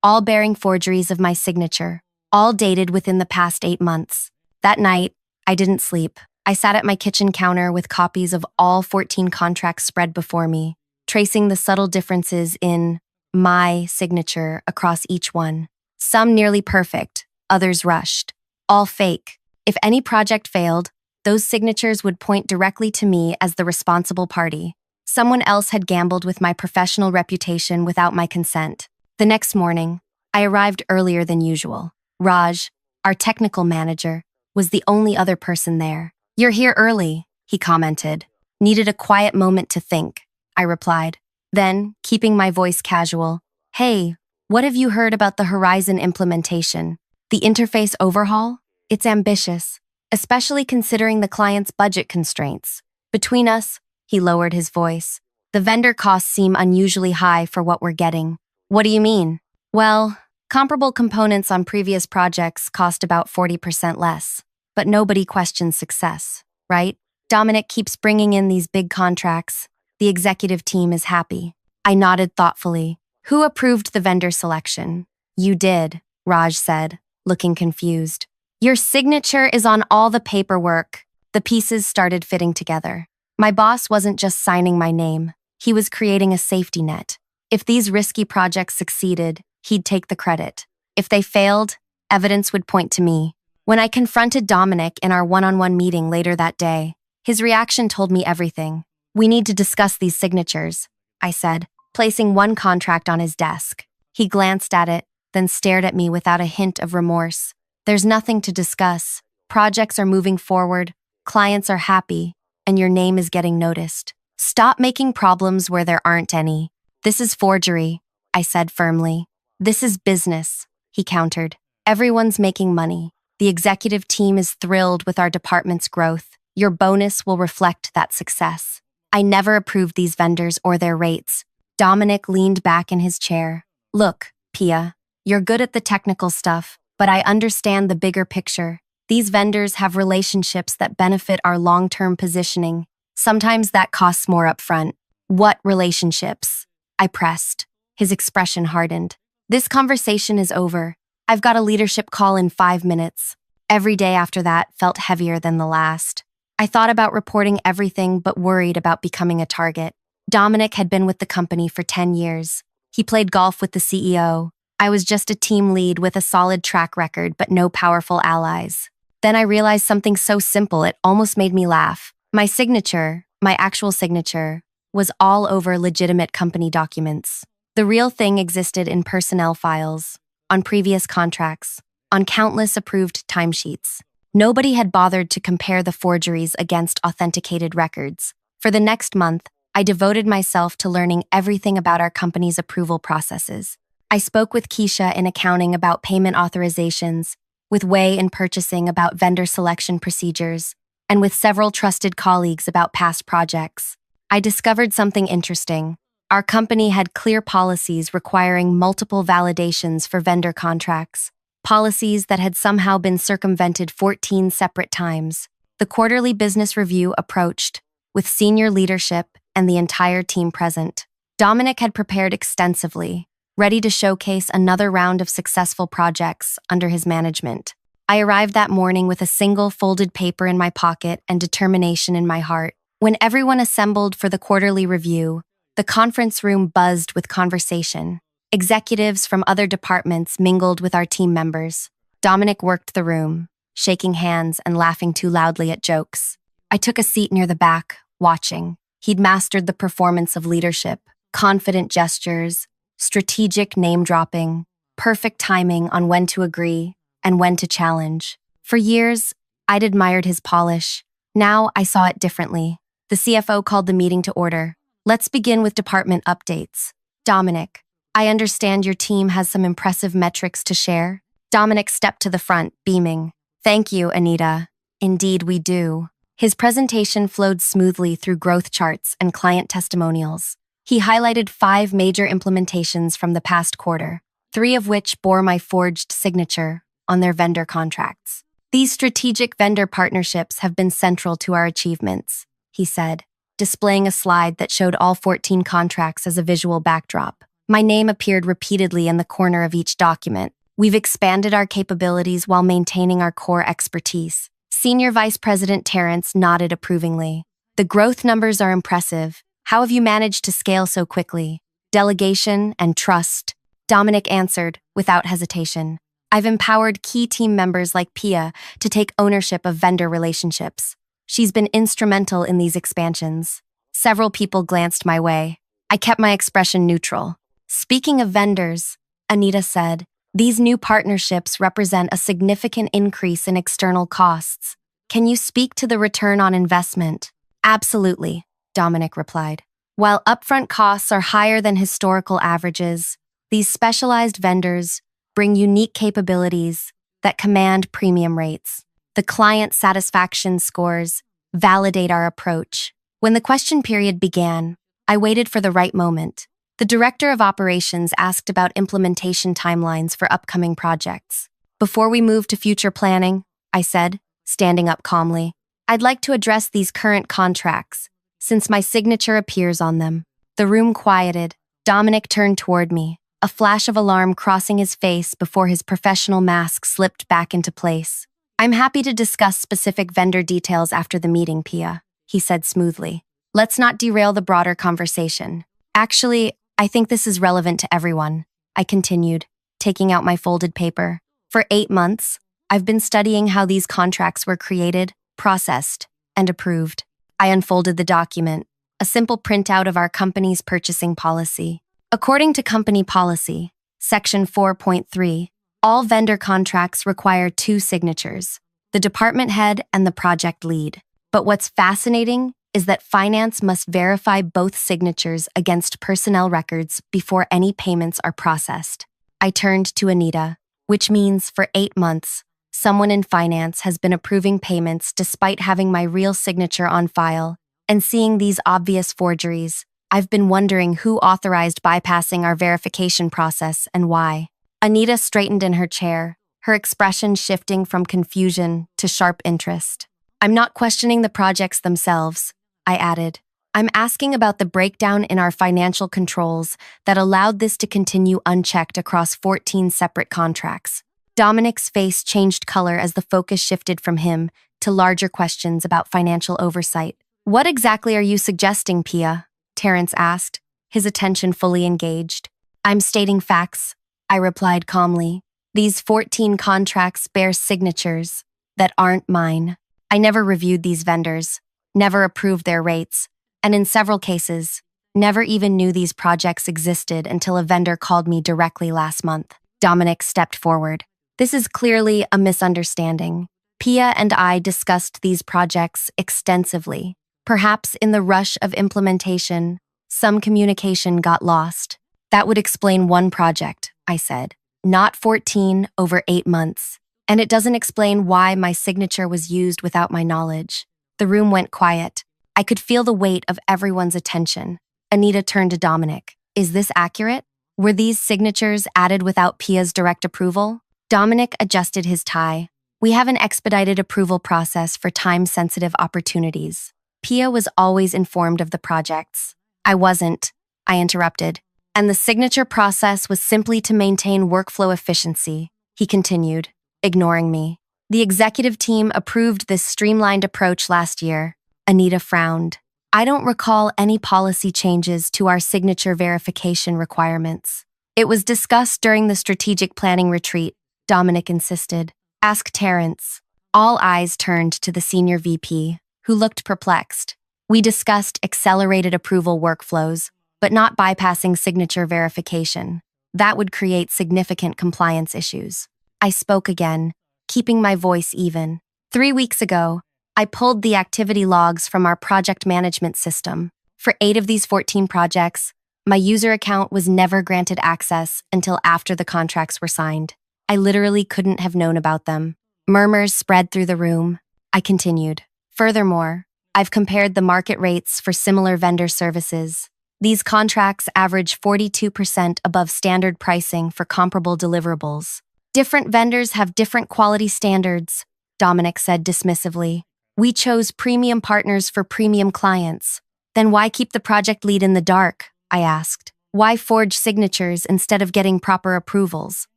all bearing forgeries of my signature, all dated within the past 8 months. That night, I didn't sleep. I sat at my kitchen counter with copies of all 14 contracts spread before me, tracing the subtle differences in my signature across each one. Some nearly perfect, others rushed, all fake. If any project failed, those signatures would point directly to me as the responsible party. Someone else had gambled with my professional reputation without my consent. The next morning, I arrived earlier than usual. Raj, our technical manager, was the only other person there. "You're here early," he commented. "Needed a quiet moment to think," I replied. Then, keeping my voice casual, "Hey, what have you heard about the Horizon implementation? The interface overhaul? It's ambitious, especially considering the client's budget constraints. Between us," he lowered his voice, "the vendor costs seem unusually high for what we're getting." "What do you mean?" "Well, comparable components on previous projects cost about 40% less. But nobody questions success, right? Dominic keeps bringing in these big contracts. The executive team is happy." I nodded thoughtfully. "Who approved the vendor selection?" "You did," Raj said, looking confused. "Your signature is on all the paperwork." The pieces started fitting together. My boss wasn't just signing my name. He was creating a safety net. If these risky projects succeeded, he'd take the credit. If they failed, evidence would point to me. When I confronted Dominic in our one-on-one meeting later that day, his reaction told me everything. "We need to discuss these signatures," I said, placing one contract on his desk. He glanced at it, then stared at me without a hint of remorse. "There's nothing to discuss. Projects are moving forward, clients are happy, and your name is getting noticed. Stop making problems where there aren't any." "This is forgery," I said firmly. "This is business," he countered. "Everyone's making money. The executive team is thrilled with our department's growth. Your bonus will reflect that success." I never approved these vendors or their rates. Dominic leaned back in his chair. "Look, Pia, you're good at the technical stuff, but I understand the bigger picture. These vendors have relationships that benefit our long-term positioning. Sometimes that costs more upfront." "What relationships?" I pressed. His expression hardened. "This conversation is over. I've got a leadership call in 5 minutes." Every day after that felt heavier than the last. I thought about reporting everything but worried about becoming a target. Dominic had been with the company for 10 years. He played golf with the CEO. I was just a team lead with a solid track record but no powerful allies. Then I realized something so simple it almost made me laugh. My signature, my actual signature, was all over legitimate company documents. The real thing existed in personnel files, on previous contracts, on countless approved timesheets. Nobody had bothered to compare the forgeries against authenticated records. For the next month, I devoted myself to learning everything about our company's approval processes. I spoke with Keisha in accounting about payment authorizations, with Wei in purchasing about vendor selection procedures, and with several trusted colleagues about past projects. I discovered something interesting. Our company had clear policies requiring multiple validations for vendor contracts. Policies that had somehow been circumvented 14 separate times. The quarterly business review approached, with senior leadership and the entire team present. Dominic had prepared extensively, ready to showcase another round of successful projects under his management. I arrived that morning with a single folded paper in my pocket and determination in my heart. When everyone assembled for the quarterly review, the conference room buzzed with conversation. Executives from other departments mingled with our team members. Dominic worked the room, shaking hands and laughing too loudly at jokes. I took a seat near the back, watching. He'd mastered the performance of leadership, confident gestures, strategic name-dropping, perfect timing on when to agree and when to challenge. For years, I'd admired his polish. Now I saw it differently. The CFO called the meeting to order. Let's begin with department updates. Dominic, I understand your team has some impressive metrics to share. Dominic stepped to the front, beaming. Thank you, Anita. Indeed, we do. His presentation flowed smoothly through growth charts and client testimonials. He highlighted 5 major implementations from the past quarter, 3 of which bore my forged signature on their vendor contracts. These strategic vendor partnerships have been central to our achievements, he said, displaying a slide that showed all 14 contracts as a visual backdrop. My name appeared repeatedly in the corner of each document. We've expanded our capabilities while maintaining our core expertise. Senior Vice President Terrence nodded approvingly. The growth numbers are impressive. How have you managed to scale so quickly? Delegation and trust, Dominic answered without hesitation. I've empowered key team members like Pia to take ownership of vendor relationships. She's been instrumental in these expansions. Several people glanced my way. I kept my expression neutral. Speaking of vendors, Anita said, these new partnerships represent a significant increase in external costs. Can you speak to the return on investment? Absolutely, Dominic replied. While upfront costs are higher than historical averages, these specialized vendors bring unique capabilities that command premium rates. The client satisfaction scores validate our approach. When the question period began, I waited for the right moment. The director of operations asked about implementation timelines for upcoming projects. Before we move to future planning, I said, standing up calmly, I'd like to address these current contracts, since my signature appears on them. The room quieted. Dominic turned toward me, a flash of alarm crossing his face before his professional mask slipped back into place. I'm happy to discuss specific vendor details after the meeting, Pia, he said smoothly. Let's not derail the broader conversation. Actually, I think this is relevant to everyone, I continued, taking out my folded paper. For 8 months, I've been studying how these contracts were created, processed, and approved. I unfolded the document, a simple printout of our company's purchasing policy. According to company policy, Section 4.3, all vendor contracts require 2 signatures, the department head and the project lead. But what's fascinating is that finance must verify both signatures against personnel records before any payments are processed. I turned to Anita, which means for 8 months, someone in finance has been approving payments despite having my real signature on file, and seeing these obvious forgeries, I've been wondering who authorized bypassing our verification process and why. Anita straightened in her chair, her expression shifting from confusion to sharp interest. I'm not questioning the projects themselves, I added. I'm asking about the breakdown in our financial controls that allowed this to continue unchecked across 14 separate contracts. Dominic's face changed color as the focus shifted from him to larger questions about financial oversight. What exactly are you suggesting, Pia? Terrence asked, his attention fully engaged. I'm stating facts, I replied calmly. These 14 contracts bear signatures that aren't mine. I never reviewed these vendors, never approved their rates, and in several cases, never even knew these projects existed until a vendor called me directly last month. Dominic stepped forward. This is clearly a misunderstanding. Pia and I discussed these projects extensively. Perhaps in the rush of implementation, some communication got lost. That would explain one project, I said, not 14 over 8 months. And it doesn't explain why my signature was used without my knowledge. The room went quiet. I could feel the weight of everyone's attention. Anita turned to Dominic. Is this accurate? Were these signatures added without Pia's direct approval? Dominic adjusted his tie. We have an expedited approval process for time-sensitive opportunities. Pia was always informed of the projects. I wasn't, I interrupted. And the signature process was simply to maintain workflow efficiency, he continued, ignoring me. The executive team approved this streamlined approach last year. Anita frowned. I don't recall any policy changes to our signature verification requirements. It was discussed during the strategic planning retreat, Dominic insisted. Ask Terrence. All eyes turned to the senior VP, who looked perplexed. We discussed accelerated approval workflows, but not bypassing signature verification. That would create significant compliance issues. I spoke again, keeping my voice even. 3 weeks ago, I pulled the activity logs from our project management system. For 8 of these 14 projects, my user account was never granted access until after the contracts were signed. I literally couldn't have known about them. Murmurs spread through the room. I continued. Furthermore, I've compared the market rates for similar vendor services. These contracts average 42% above standard pricing for comparable deliverables. Different vendors have different quality standards, Dominic said dismissively. We chose premium partners for premium clients. Then why keep the project lead in the dark? I asked. Why forge signatures instead of getting proper approvals?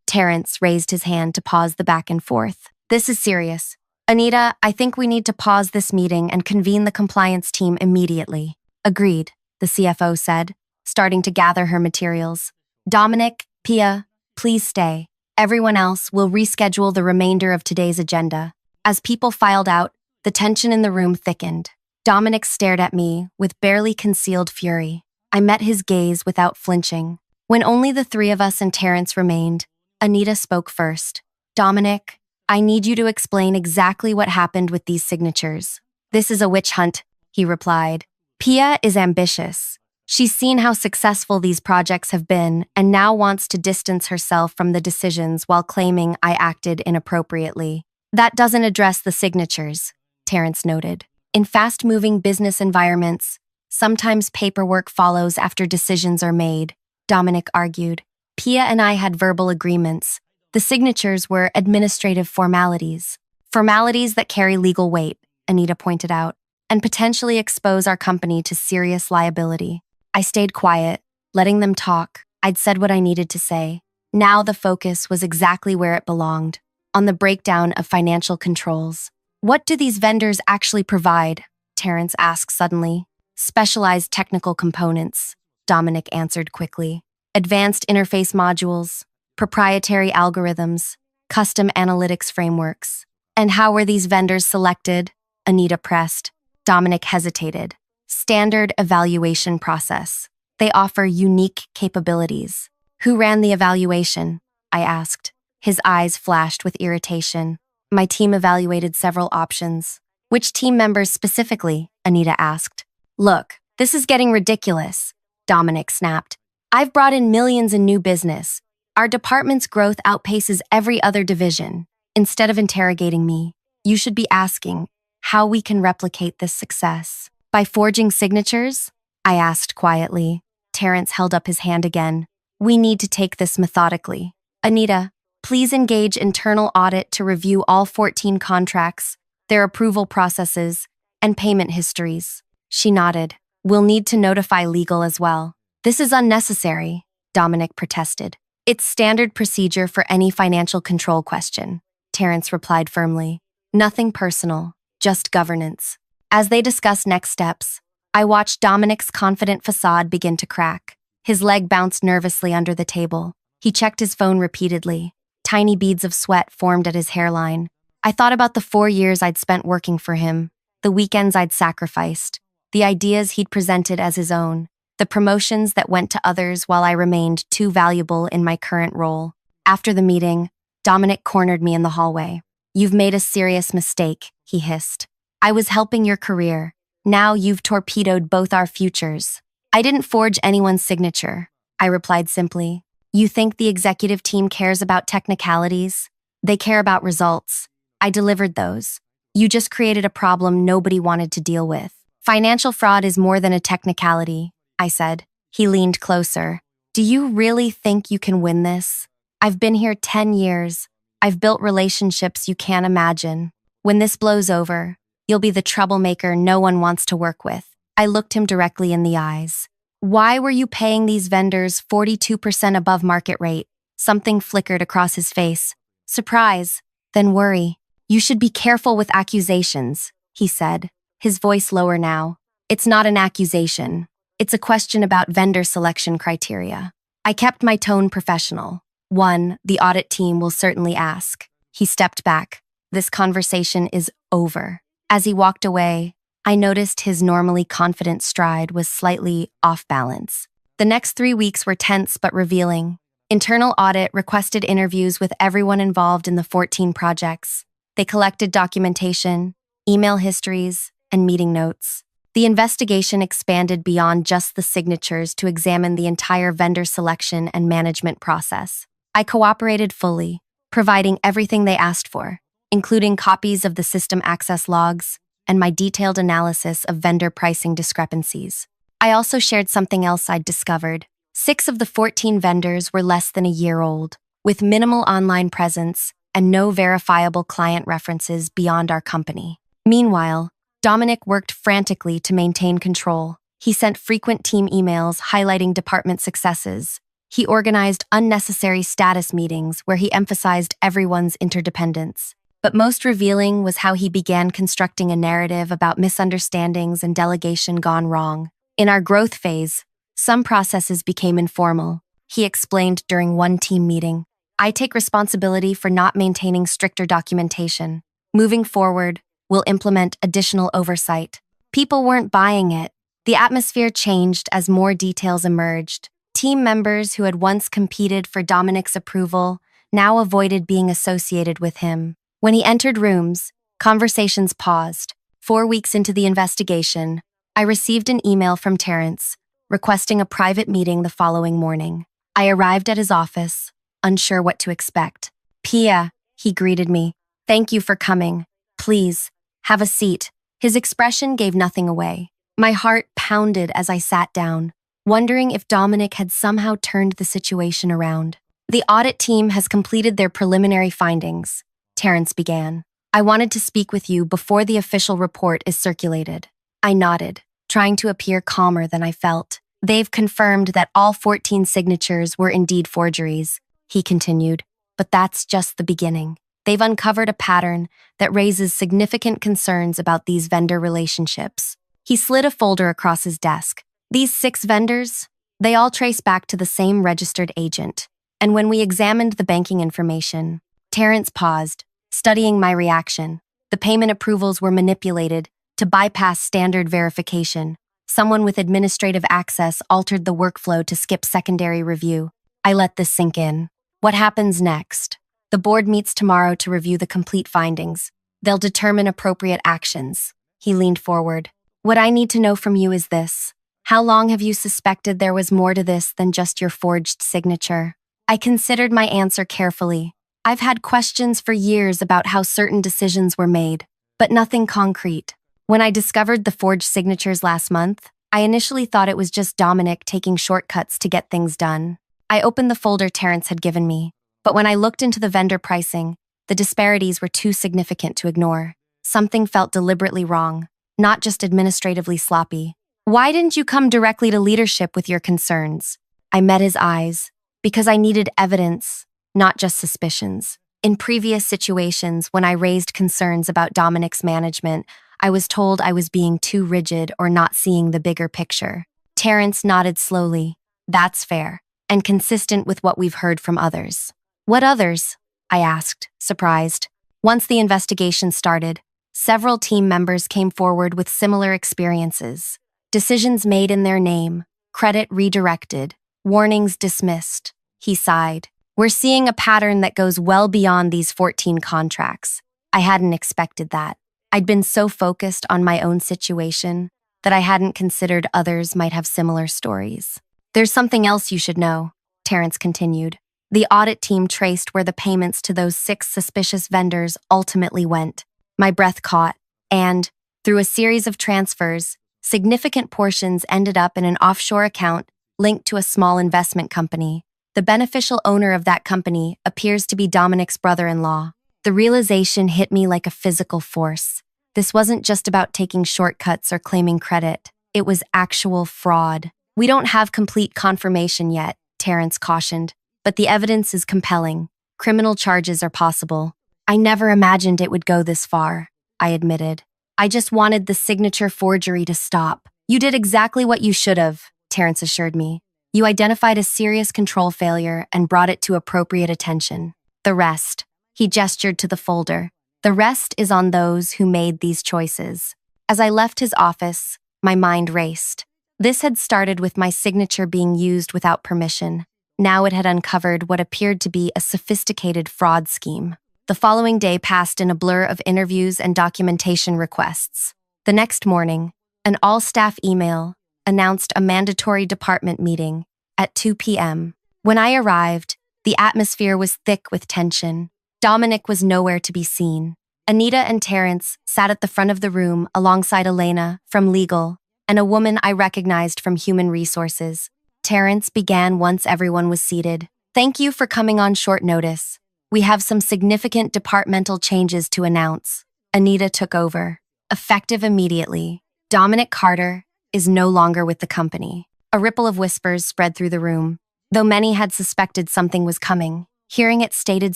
Terrence raised his hand to pause the back and forth. This is serious. Anita, I think we need to pause this meeting and convene the compliance team immediately. Agreed, the CFO said, starting to gather her materials. Dominic, Pia, please stay. Everyone else will reschedule the remainder of today's agenda. As people filed out, the tension in the room thickened. Dominic stared at me with barely concealed fury. I met his gaze without flinching. When only the 3 of us and Terrence remained, Anita spoke first. Dominic, I need you to explain exactly what happened with these signatures. This is a witch hunt, he replied. Pia is ambitious. She's seen how successful these projects have been and now wants to distance herself from the decisions while claiming I acted inappropriately. That doesn't address the signatures, Terrence noted. In fast-moving business environments, sometimes paperwork follows after decisions are made, Dominic argued. Pia and I had verbal agreements. The signatures were administrative formalities. Formalities that carry legal weight, Anita pointed out, and potentially expose our company to serious liability. I stayed quiet, letting them talk. I'd said what I needed to say. Now the focus was exactly where it belonged, on the breakdown of financial controls. What do these vendors actually provide? Terrence asked suddenly. Specialized technical components, Dominic answered quickly. Advanced interface modules, proprietary algorithms, custom analytics frameworks. And how were these vendors selected? Anita pressed. Dominic hesitated. Standard evaluation process. They offer unique capabilities. Who ran the evaluation? I asked. His eyes flashed with irritation. My team evaluated several options. Which team members specifically? Anita asked. Look, this is getting ridiculous, Dominic snapped. I've brought in millions in new business. Our department's growth outpaces every other division. Instead of interrogating me, you should be asking how we can replicate this success. By forging signatures? I asked quietly. Terrence held up his hand again. We need to take this methodically. Anita, please engage internal audit to review all 14 contracts, their approval processes, and payment histories. She nodded. We'll need to notify legal as well. This is unnecessary, Dominic protested. It's standard procedure for any financial control question, Terrence replied firmly. Nothing personal, just governance. As they discussed next steps, I watched Dominic's confident facade begin to crack. His leg bounced nervously under the table. He checked his phone repeatedly. Tiny beads of sweat formed at his hairline. I thought about the 4 years I'd spent working for him, the weekends I'd sacrificed, the ideas he'd presented as his own, the promotions that went to others while I remained too valuable in my current role. After the meeting, Dominic cornered me in the hallway. You've made a serious mistake, he hissed. I was helping your career. Now you've torpedoed both our futures. I didn't forge anyone's signature, I replied simply. You think the executive team cares about technicalities? They care about results. I delivered those. You just created a problem nobody wanted to deal with. Financial fraud is more than a technicality, I said. He leaned closer. Do you really think you can win this? I've been here 10 years. I've built relationships you can't imagine. When this blows over, you'll be the troublemaker no one wants to work with. I looked him directly in the eyes. Why were you paying these vendors 42% above market rate? Something flickered across his face. Surprise, then worry. You should be careful with accusations, he said, his voice lower now. It's not an accusation. It's a question about vendor selection criteria. I kept my tone professional. One, the audit team will certainly ask. He stepped back. This conversation is over. As he walked away, I noticed his normally confident stride was slightly off balance. The next 3 weeks were tense but revealing. Internal audit requested interviews with everyone involved in the 14 projects. They collected documentation, email histories, and meeting notes. The investigation expanded beyond just the signatures to examine the entire vendor selection and management process. I cooperated fully, providing everything they asked for, including copies of the system access logs and my detailed analysis of vendor pricing discrepancies. I also shared something else I'd discovered. 6 of the 14 vendors were less than a year old, with minimal online presence and no verifiable client references beyond our company. Meanwhile, Dominic worked frantically to maintain control. He sent frequent team emails highlighting department successes. He organized unnecessary status meetings where he emphasized everyone's interdependence. But most revealing was how he began constructing a narrative about misunderstandings and delegation gone wrong. In our growth phase, some processes became informal, he explained during one team meeting. I take responsibility for not maintaining stricter documentation. Moving forward, we'll implement additional oversight. People weren't buying it. The atmosphere changed as more details emerged. Team members who had once competed for Dominic's approval now avoided being associated with him. When he entered rooms, conversations paused. 4 weeks into the investigation, I received an email from Terrence, requesting a private meeting the following morning. I arrived at his office, unsure what to expect. "Pia," he greeted me. "Thank you for coming. Please, have a seat." His expression gave nothing away. My heart pounded as I sat down, wondering if Dominic had somehow turned the situation around. "The audit team has completed their preliminary findings," Terrence began. "I wanted to speak with you before the official report is circulated." I nodded, trying to appear calmer than I felt. "They've confirmed that all 14 signatures were indeed forgeries," he continued, "but that's just the beginning. They've uncovered a pattern that raises significant concerns about these vendor relationships." He slid a folder across his desk. "These 6 vendors, they all trace back to the same registered agent. And when we examined the banking information," Terrence paused, studying my reaction. "The payment approvals were manipulated to bypass standard verification. Someone with administrative access altered the workflow to skip secondary review." I let this sink in. "What happens next?" "The board meets tomorrow to review the complete findings. They'll determine appropriate actions." He leaned forward. "What I need to know from you is this. How long have you suspected there was more to this than just your forged signature?" I considered my answer carefully. I've had questions for years about how certain decisions were made, but nothing concrete. When I discovered the forged signatures last month, I initially thought it was just Dominic taking shortcuts to get things done. I opened the folder Terrence had given me, but when I looked into the vendor pricing, the disparities were too significant to ignore. Something felt deliberately wrong, not just administratively sloppy. "Why didn't you come directly to leadership with your concerns?" I met his eyes, because I needed evidence, not just suspicions. In previous situations, when I raised concerns about Dominic's management, I was told I was being too rigid or not seeing the bigger picture. Terrence nodded slowly. "That's fair, and consistent with what we've heard from others." "What others?" I asked, surprised. Once the investigation started, several team members came forward with similar experiences. Decisions made in their name, credit redirected, warnings dismissed. He sighed. "We're seeing a pattern that goes well beyond these 14 contracts." I hadn't expected that. I'd been so focused on my own situation that I hadn't considered others might have similar stories. "There's something else you should know," Terrence continued. "The audit team traced where the payments to those 6 suspicious vendors ultimately went." My breath caught, and, through a series of transfers, significant portions ended up in an offshore account linked to a small investment company. The beneficial owner of that company appears to be Dominic's brother-in-law. The realization hit me like a physical force. This wasn't just about taking shortcuts or claiming credit. It was actual fraud. "We don't have complete confirmation yet," Terrence cautioned, "but the evidence is compelling. Criminal charges are possible." "I never imagined it would go this far," I admitted. "I just wanted the signature forgery to stop." "You did exactly what you should have," Terrence assured me. "You identified a serious control failure and brought it to appropriate attention. The rest," he gestured to the folder, "the rest is on those who made these choices." As I left his office, my mind raced. This had started with my signature being used without permission. Now it had uncovered what appeared to be a sophisticated fraud scheme. The following day passed in a blur of interviews and documentation requests. The next morning, an all-staff email announced a mandatory department meeting at 2 p.m. When I arrived, the atmosphere was thick with tension. Dominic was nowhere to be seen. Anita and Terrence sat at the front of the room alongside Elena from legal and a woman I recognized from human resources. Terrence began once everyone was seated. "Thank you for coming on short notice. We have some significant departmental changes to announce." Anita took over. Effective immediately, Dominic Carter is no longer with the company. A ripple of whispers spread through the room. Though many had suspected something was coming, hearing it stated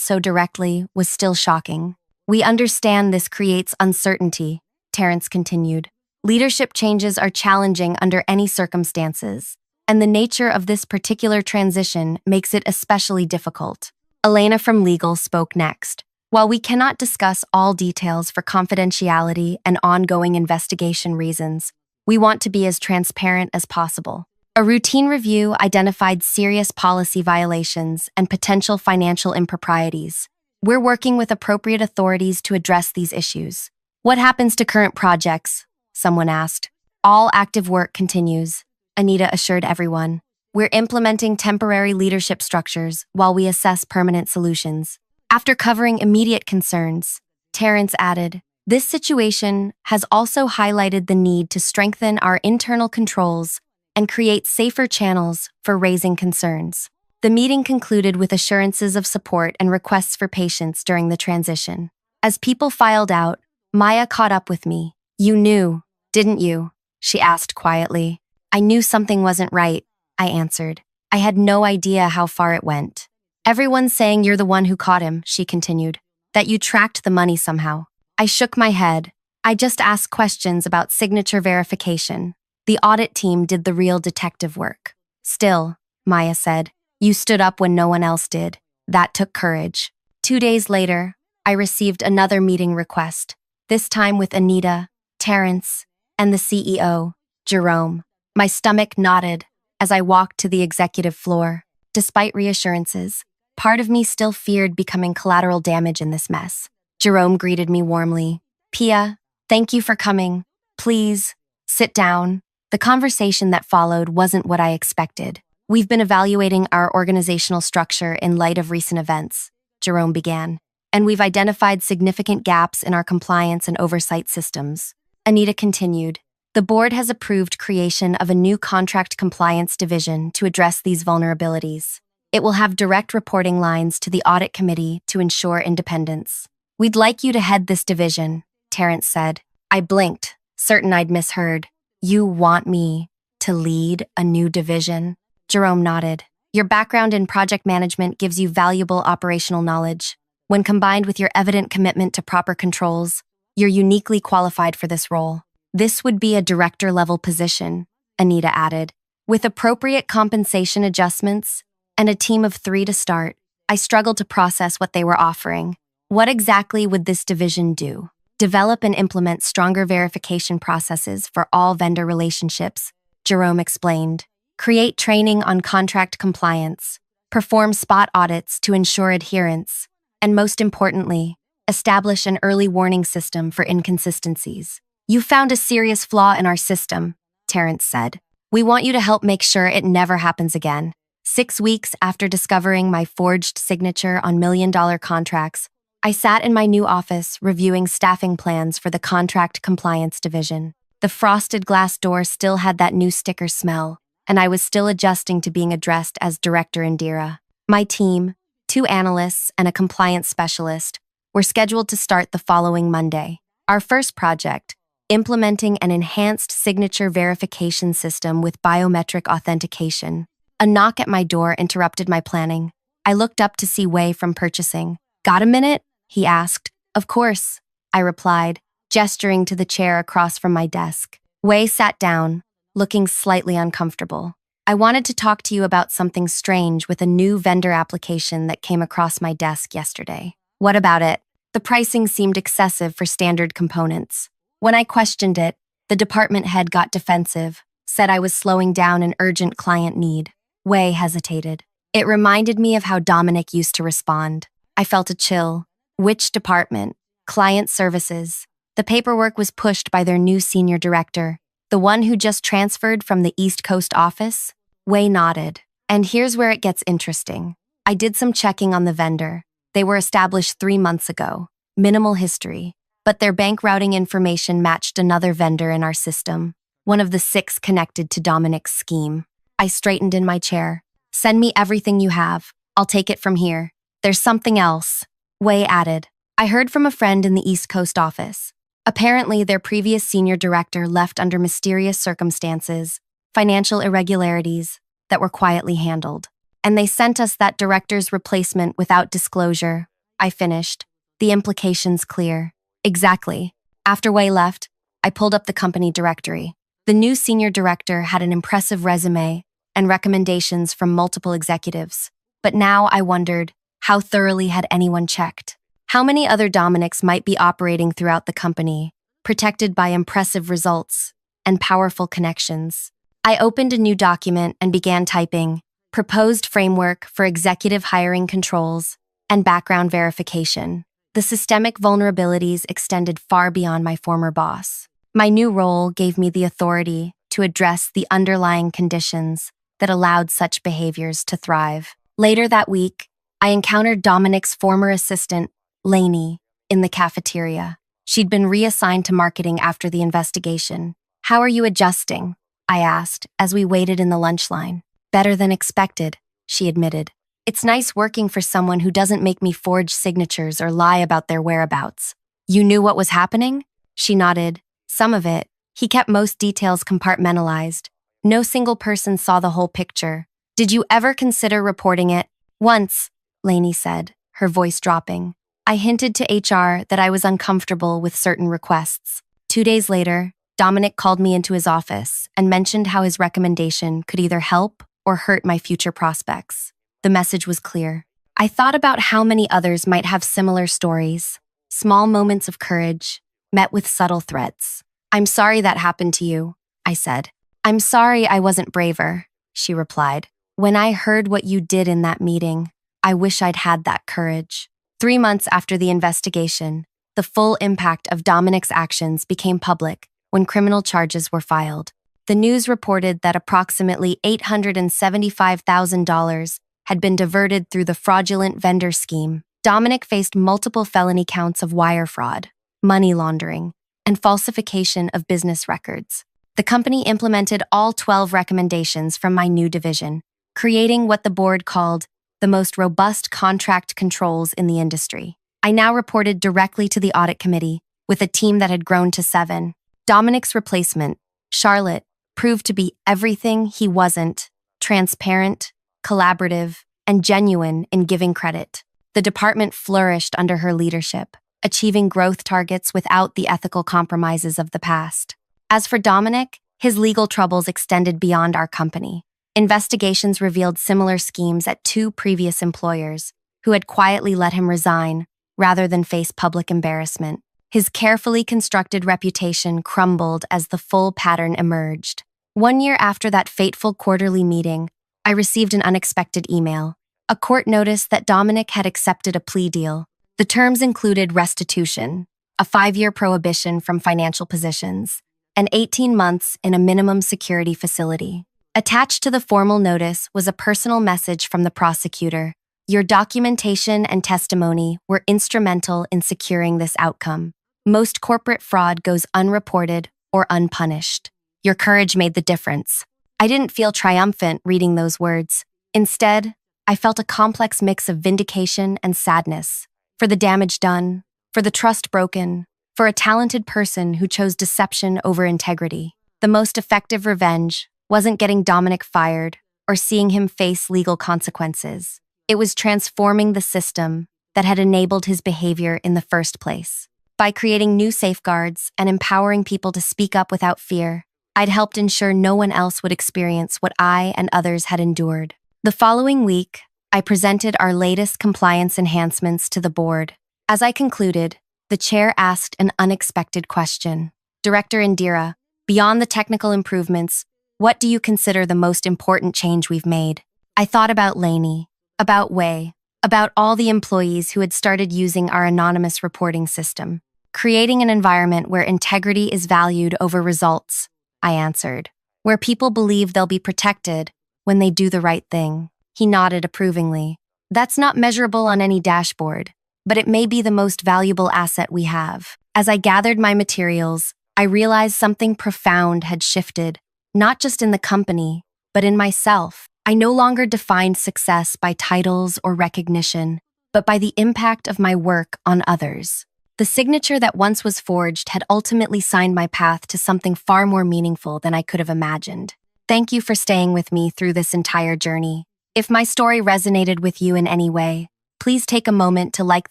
so directly was still shocking. "We understand this creates uncertainty," Terrence continued. "Leadership changes are challenging under any circumstances, and the nature of this particular transition makes it especially difficult." Elena from legal spoke next. "While we cannot discuss all details for confidentiality and ongoing investigation reasons, we want to be as transparent as possible. A routine review identified serious policy violations and potential financial improprieties. We're working with appropriate authorities to address these issues." "What happens to current projects?" someone asked. "All active work continues," Anita assured everyone. "We're implementing temporary leadership structures while we assess permanent solutions." After covering immediate concerns, Terrence added, "This situation has also highlighted the need to strengthen our internal controls and create safer channels for raising concerns." The meeting concluded with assurances of support and requests for patience during the transition. As people filed out, Maya caught up with me. "You knew, didn't you?" she asked quietly. "I knew something wasn't right," I answered. "I had no idea how far it went." "Everyone's saying you're the one who caught him," she continued, "that you tracked the money somehow." I shook my head. "I just asked questions about signature verification. The audit team did the real detective work." "Still," Maya said, "you stood up when no one else did. That took courage." 2 days later, I received another meeting request, this time with Anita, Terrence, and the CEO, Jerome. My stomach knotted as I walked to the executive floor. Despite reassurances, part of me still feared becoming collateral damage in this mess. Jerome greeted me warmly. "Pia, thank you for coming. Please, sit down." The conversation that followed wasn't what I expected. "We've been evaluating our organizational structure in light of recent events," Jerome began, "and we've identified significant gaps in our compliance and oversight systems." Anita continued, "The board has approved creation of a new contract compliance division to address these vulnerabilities. It will have direct reporting lines to the audit committee to ensure independence." "We'd like you to head this division," Terrence said. I blinked, certain I'd misheard. "You want me to lead a new division?" Jerome nodded. "Your background in project management gives you valuable operational knowledge. When combined with your evident commitment to proper controls, you're uniquely qualified for this role. This would be a director-level position," Anita added. "With appropriate compensation adjustments and a team of 3 to start." I struggled to process what they were offering. What exactly would this division do? "Develop and implement stronger verification processes for all vendor relationships," Jerome explained. "Create training on contract compliance. Perform spot audits to ensure adherence. And most importantly, establish an early warning system for inconsistencies." "You found a serious flaw in our system," Terrence said. "We want you to help make sure it never happens again." 6 weeks after discovering my forged signature on million-dollar contracts, I sat in my new office reviewing staffing plans for the contract compliance division. The frosted glass door still had that new sticker smell, and I was still adjusting to being addressed as Director Indira. My team, 2 analysts and a compliance specialist, were scheduled to start the following Monday. Our first project, implementing an enhanced signature verification system with biometric authentication. A knock at my door interrupted my planning. I looked up to see Wei from purchasing. "Got a minute?" he asked. "Of course," I replied, gesturing to the chair across from my desk. Wei sat down, looking slightly uncomfortable. "I wanted to talk to you about something strange with a new vendor application that came across my desk yesterday." "What about it?" "The pricing seemed excessive for standard components. When I questioned it, the department head got defensive. said I was slowing down an urgent client need. Wei hesitated. It reminded me of how Dominic used to respond. I felt a chill. Which department? Client services. The paperwork was pushed by their new senior director, the one who just transferred from the East Coast office. Wei nodded. And here's where it gets interesting. I did some checking on the vendor. They were established 3 months ago. Minimal history. But their bank routing information matched another vendor in our system, one of the 6 connected to Dominic's scheme. I straightened in my chair. Send me everything you have. I'll take it from here. There's something else. Wei added. I heard from a friend in the East Coast office. Apparently, their previous senior director left under mysterious circumstances, financial irregularities that were quietly handled. And they sent us that director's replacement without disclosure. I finished. The implications clear. Exactly. After Wei left, I pulled up the company directory. The new senior director had an impressive resume and recommendations from multiple executives. But now I wondered, how thoroughly had anyone checked? How many other Dominics might be operating throughout the company, protected by impressive results and powerful connections? I opened a new document and began typing, Proposed Framework for Executive Hiring Controls and Background Verification. The systemic vulnerabilities extended far beyond my former boss. My new role gave me the authority to address the underlying conditions that allowed such behaviors to thrive. Later that week, I encountered Dominic's former assistant, Lainey, in the cafeteria. She'd been reassigned to marketing after the investigation. How are you adjusting? I asked as we waited in the lunch line. Better than expected, she admitted. It's nice working for someone who doesn't make me forge signatures or lie about their whereabouts. You knew what was happening? She nodded. Some of it. He kept most details compartmentalized. No single person saw the whole picture. Did you ever consider reporting it? Once, Lainey said, her voice dropping. I hinted to HR that I was uncomfortable with certain requests. 2 days later, Dominic called me into his office and mentioned how his recommendation could either help or hurt my future prospects. The message was clear. I thought about how many others might have similar stories, small moments of courage, met with subtle threats. I'm sorry that happened to you, I said. I'm sorry I wasn't braver, she replied. When I heard what you did in that meeting, I wish I'd had that courage. 3 months after the investigation, the full impact of Dominic's actions became public when criminal charges were filed. The news reported that approximately $875,000 had been diverted through the fraudulent vendor scheme. Dominic faced multiple felony counts of wire fraud, money laundering, and falsification of business records. The company implemented all 12 recommendations from my new division, creating what the board called the most robust contract controls in the industry. I now reported directly to the audit committee, with a team that had grown to 7. Dominic's replacement, Charlotte, proved to be everything he wasn't: transparent, collaborative, and genuine in giving credit. The department flourished under her leadership, achieving growth targets without the ethical compromises of the past. As for Dominic, his legal troubles extended beyond our company. Investigations revealed similar schemes at 2 previous employers, who had quietly let him resign rather than face public embarrassment. His carefully constructed reputation crumbled as the full pattern emerged. 1 year after that fateful quarterly meeting, I received an unexpected email, a court notice that Dominic had accepted a plea deal. The terms included restitution, a 5-year prohibition from financial positions, and 18 months in a minimum security facility. Attached to the formal notice was a personal message from the prosecutor. Your documentation and testimony were instrumental in securing this outcome. Most corporate fraud goes unreported or unpunished. Your courage made the difference. I didn't feel triumphant reading those words. Instead, I felt a complex mix of vindication and sadness. For the damage done, for the trust broken, for a talented person who chose deception over integrity. The most effective revenge wasn't getting Dominic fired or seeing him face legal consequences. It was transforming the system that had enabled his behavior in the first place. By creating new safeguards and empowering people to speak up without fear, I'd helped ensure no one else would experience what I and others had endured. The following week, I presented our latest compliance enhancements to the board. As I concluded, the chair asked an unexpected question. Director Indira, beyond the technical improvements, What do you consider the most important change we've made? I thought about Lainey, about Wei, about all the employees who had started using our anonymous reporting system. Creating an environment where integrity is valued over results, I answered. Where people believe they'll be protected when they do the right thing. He nodded approvingly. That's not measurable on any dashboard, but it may be the most valuable asset we have. As I gathered my materials, I realized something profound had shifted, not just in the company, but in myself. I no longer defined success by titles or recognition, but by the impact of my work on others. The signature that once was forged had ultimately signed my path to something far more meaningful than I could have imagined. Thank you for staying with me through this entire journey. If my story resonated with you in any way, please take a moment to like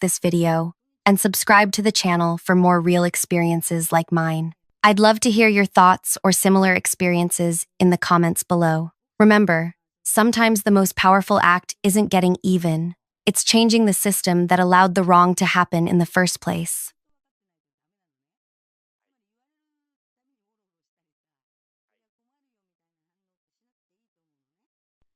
this video and subscribe to the channel for more real experiences like mine. I'd love to hear your thoughts or similar experiences in the comments below. Remember, sometimes the most powerful act isn't getting even. It's changing the system that allowed the wrong to happen in the first place.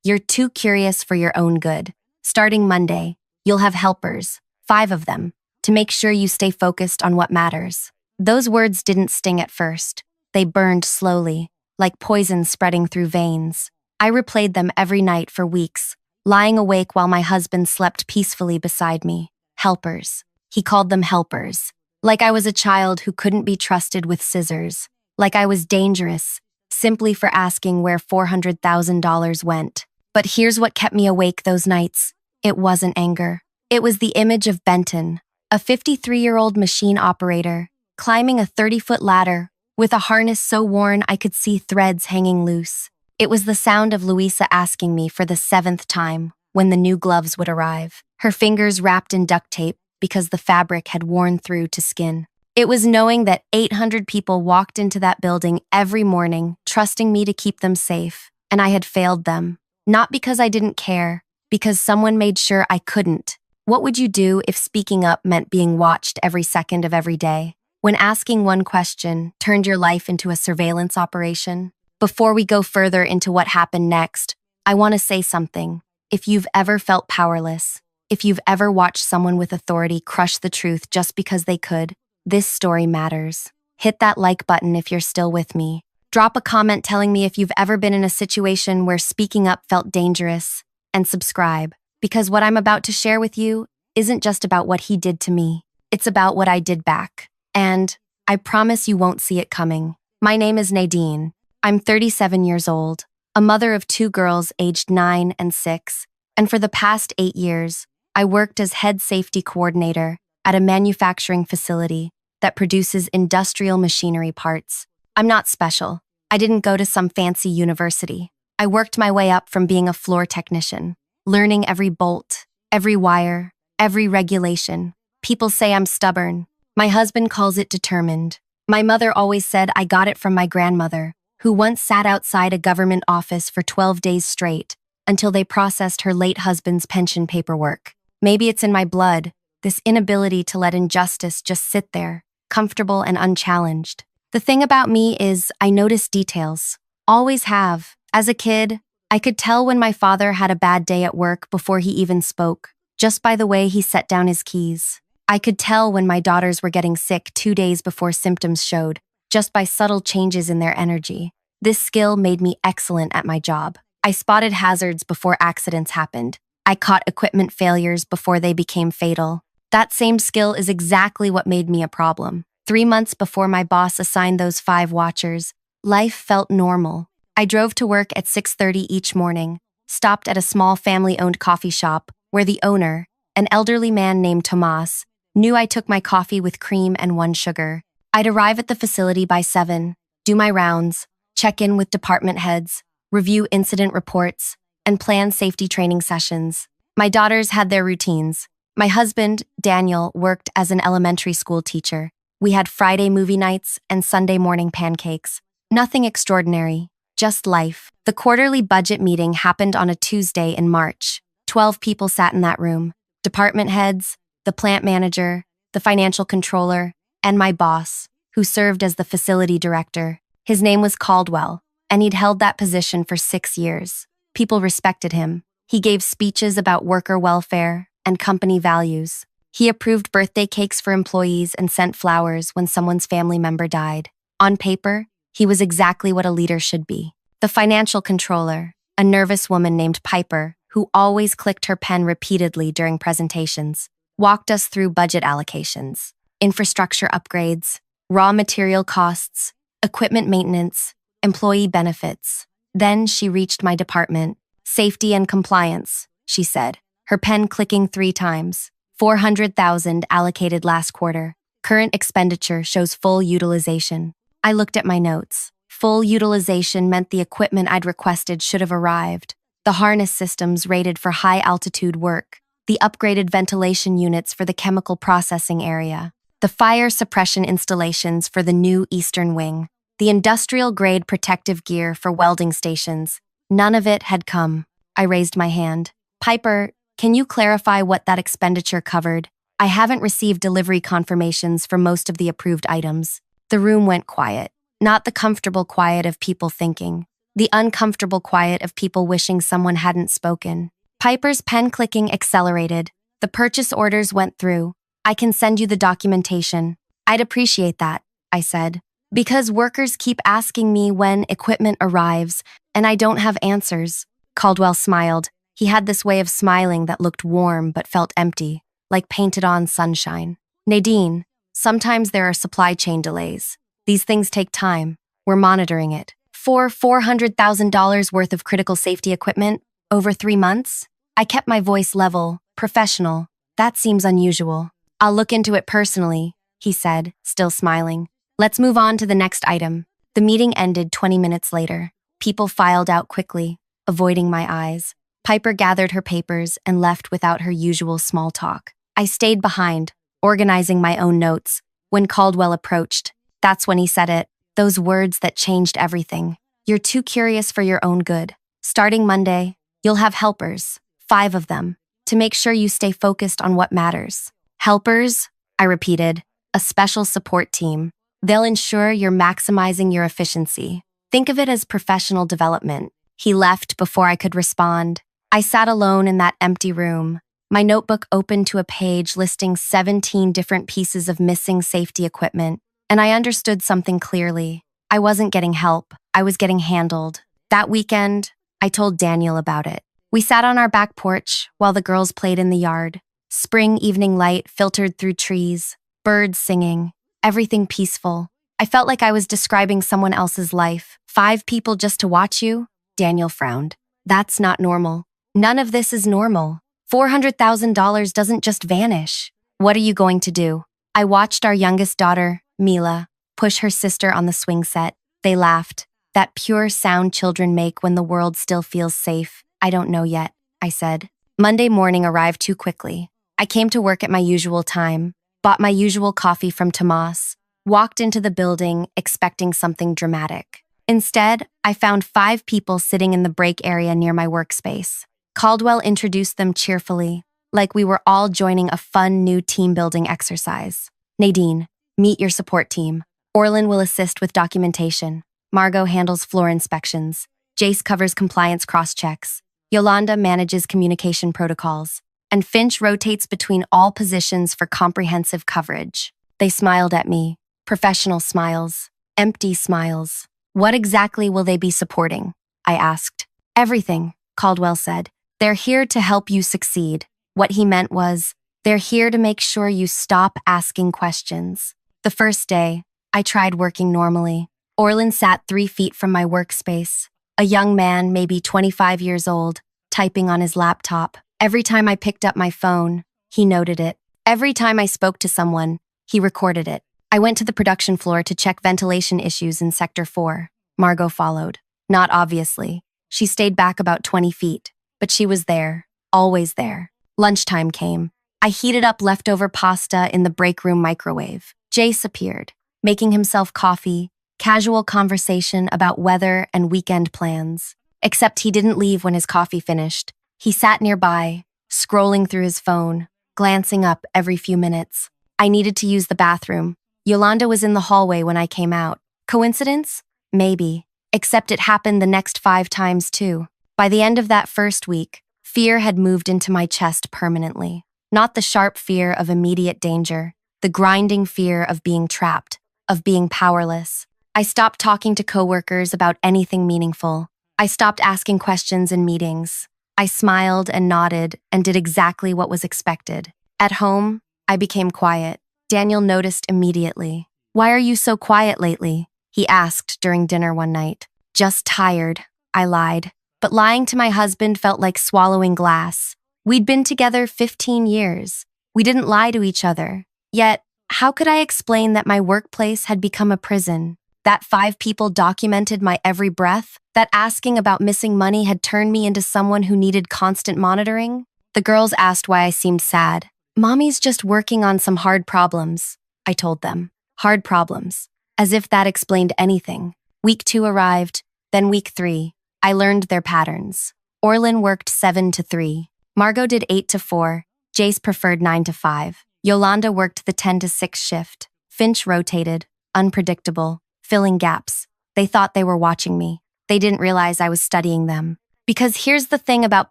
You're too curious for your own good. Starting Monday, you'll have helpers, 5 of them, to make sure you stay focused on what matters. Those words didn't sting at first. They burned slowly, like poison spreading through veins. I replayed them every night for weeks, lying awake while my husband slept peacefully beside me. Helpers. He called them helpers. Like I was a child who couldn't be trusted with scissors. Like I was dangerous, simply for asking where $400,000 went. But here's what kept me awake those nights. It wasn't anger. It was the image of Benton, a 53-year-old machine operator, climbing a 30-foot ladder with a harness so worn I could see threads hanging loose. It was the sound of Louisa asking me for the 7th time when the new gloves would arrive, her fingers wrapped in duct tape because the fabric had worn through to skin. It was knowing that 800 people walked into that building every morning, trusting me to keep them safe, and I had failed them. Not because I didn't care, because someone made sure I couldn't. What would you do if speaking up meant being watched every second of every day? When asking one question turned your life into a surveillance operation? Before we go further into what happened next, I want to say something. If you've ever felt powerless, if you've ever watched someone with authority crush the truth just because they could, this story matters. Hit that like button if you're still with me. Drop a comment telling me if you've ever been in a situation where speaking up felt dangerous, and subscribe, because what I'm about to share with you isn't just about what he did to me. It's about what I did back. And I promise you won't see it coming. My name is Nadine. I'm 37 years old, a mother of 2 girls aged 9 and 6, and for the past 8 years, I worked as head safety coordinator at a manufacturing facility that produces industrial machinery parts. I'm not special. I didn't go to some fancy university. I worked my way up from being a floor technician, learning every bolt, every wire, every regulation. People say I'm stubborn. My husband calls it determined. My mother always said I got it from my grandmother, who once sat outside a government office for 12 days straight until they processed her late husband's pension paperwork. Maybe it's in my blood, this inability to let injustice just sit there, comfortable and unchallenged. The thing about me is I notice details. Always have. As a kid, I could tell when my father had a bad day at work before he even spoke, just by the way he set down his keys. I could tell when my daughters were getting sick 2 days before symptoms showed, just by subtle changes in their energy. This skill made me excellent at my job. I spotted hazards before accidents happened. I caught equipment failures before they became fatal. That same skill is exactly what made me a problem. 3 months before my boss assigned those 5 watchers, life felt normal. I drove to work at 6:30 each morning, stopped at a small family-owned coffee shop where the owner, an elderly man named Tomas, knew I took my coffee with cream and 1 sugar. I'd arrive at the facility by 7, do my rounds, check in with department heads, review incident reports, and plan safety training sessions. My daughters had their routines. My husband, Daniel, worked as an elementary school teacher. We had Friday movie nights and Sunday morning pancakes. Nothing extraordinary, just life. The quarterly budget meeting happened on a Tuesday in March. 12 people sat in that room. Department heads, the plant manager, the financial controller, and my boss, who served as the facility director. His name was Caldwell. and he'd held that position for 6 years. People respected him. He gave speeches about worker welfare and company values. He approved birthday cakes for employees and sent flowers when someone's family member died. On paper, he was exactly what a leader should be. The financial controller, a nervous woman named Piper, who always clicked her pen repeatedly during presentations, walked us through budget allocations, infrastructure upgrades, raw material costs, equipment maintenance, employee benefits. Then she reached my department. Safety and compliance, she said, her pen clicking 3 times. 400,000 allocated last quarter. Current expenditure shows full utilization. I looked at my notes. Full utilization meant the equipment I'd requested should have arrived. The harness systems rated for high-altitude work, the upgraded ventilation units for the chemical processing area, the fire suppression installations for the new Eastern Wing, the industrial-grade protective gear for welding stations. None of it had come. I raised my hand. Piper, can you clarify what that expenditure covered? I haven't received delivery confirmations for most of the approved items. The room went quiet. Not the comfortable quiet of people thinking. The uncomfortable quiet of people wishing someone hadn't spoken. Piper's pen clicking accelerated. The purchase orders went through. I can send you the documentation. I'd appreciate that, I said. Because workers keep asking me when equipment arrives, and I don't have answers. Caldwell smiled. He had this way of smiling that looked warm but felt empty, like painted-on sunshine. Nadine, sometimes there are supply chain delays. These things take time. We're monitoring it. For $400,000 worth of critical safety equipment, over 3 months? I kept my voice level, professional. That seems unusual. I'll look into it personally, he said, still smiling. Let's move on to the next item. The meeting ended 20 minutes later. People filed out quickly, avoiding my eyes. Piper gathered her papers and left without her usual small talk. I stayed behind, organizing my own notes. When Caldwell approached, that's when he said it. Those words that changed everything. You're too curious for your own good. Starting Monday, you'll have helpers, 5 of them, to make sure you stay focused on what matters. Helpers, I repeated, a special support team. They'll ensure you're maximizing your efficiency. Think of it as professional development. He left before I could respond. I sat alone in that empty room, my notebook open to a page listing 17 different pieces of missing safety equipment, and I understood something clearly. I wasn't getting help. I was getting handled. That weekend, I told Daniel about it. We sat on our back porch while the girls played in the yard. Spring evening light filtered through trees, birds singing, everything peaceful. I felt like I was describing someone else's life. 5 people just to watch you? Daniel frowned. That's not normal. None of this is normal. $400,000 doesn't just vanish. What are you going to do? I watched our youngest daughter, Mila, push her sister on the swing set. They laughed. That pure sound children make when the world still feels safe. I don't know yet, I said. Monday morning arrived too quickly. I came to work at my usual time, bought my usual coffee from Tomas, walked into the building expecting something dramatic. Instead, I found 5 people sitting in the break area near my workspace. Caldwell introduced them cheerfully, like we were all joining a fun new team-building exercise. Nadine, meet your support team. Orlin will assist with documentation. Margot handles floor inspections. Jace covers compliance cross-checks. Yolanda manages communication protocols. And Finch rotates between all positions for comprehensive coverage. They smiled at me. Professional smiles. Empty smiles. What exactly will they be supporting? I asked. Everything, Caldwell said. They're here to help you succeed. What he meant was, they're here to make sure you stop asking questions. The first day, I tried working normally. Orlin sat 3 feet from my workspace. A young man, maybe 25 years old, typing on his laptop. Every time I picked up my phone, he noted it. Every time I spoke to someone, he recorded it. I went to the production floor to check ventilation issues in Sector 4. Margot followed. Not obviously. She stayed back about 20 feet. But she was there, always there. Lunchtime came. I heated up leftover pasta in the break room microwave. Jace appeared, making himself coffee, casual conversation about weather and weekend plans. Except he didn't leave when his coffee finished. He sat nearby, scrolling through his phone, glancing up every few minutes. I needed to use the bathroom. Yolanda was in the hallway when I came out. Coincidence? Maybe. except it happened the next 5 times too. By the end of that first week, fear had moved into my chest permanently. Not the sharp fear of immediate danger, the grinding fear of being trapped, of being powerless. I stopped talking to coworkers about anything meaningful. I stopped asking questions in meetings. I smiled and nodded and did exactly what was expected. At home, I became quiet. Daniel noticed immediately. "Why are you so quiet lately?" he asked during dinner one night. "Just tired," I lied. But lying to my husband felt like swallowing glass. We'd been together 15 years. We didn't lie to each other. Yet, how could I explain that my workplace had become a prison? That 5 people documented my every breath? That asking about missing money had turned me into someone who needed constant monitoring? The girls asked why I seemed sad. "Mommy's just working on some hard problems," I told them. Hard problems. As if that explained anything. Week 2 arrived, then week 3. I learned their patterns. Orlin worked 7 to 3. Margot did 8 to 4. Jace preferred 9 to 5. Yolanda worked the 10 to 6 shift. Finch rotated, unpredictable, filling gaps. They thought they were watching me. They didn't realize I was studying them. Because here's the thing about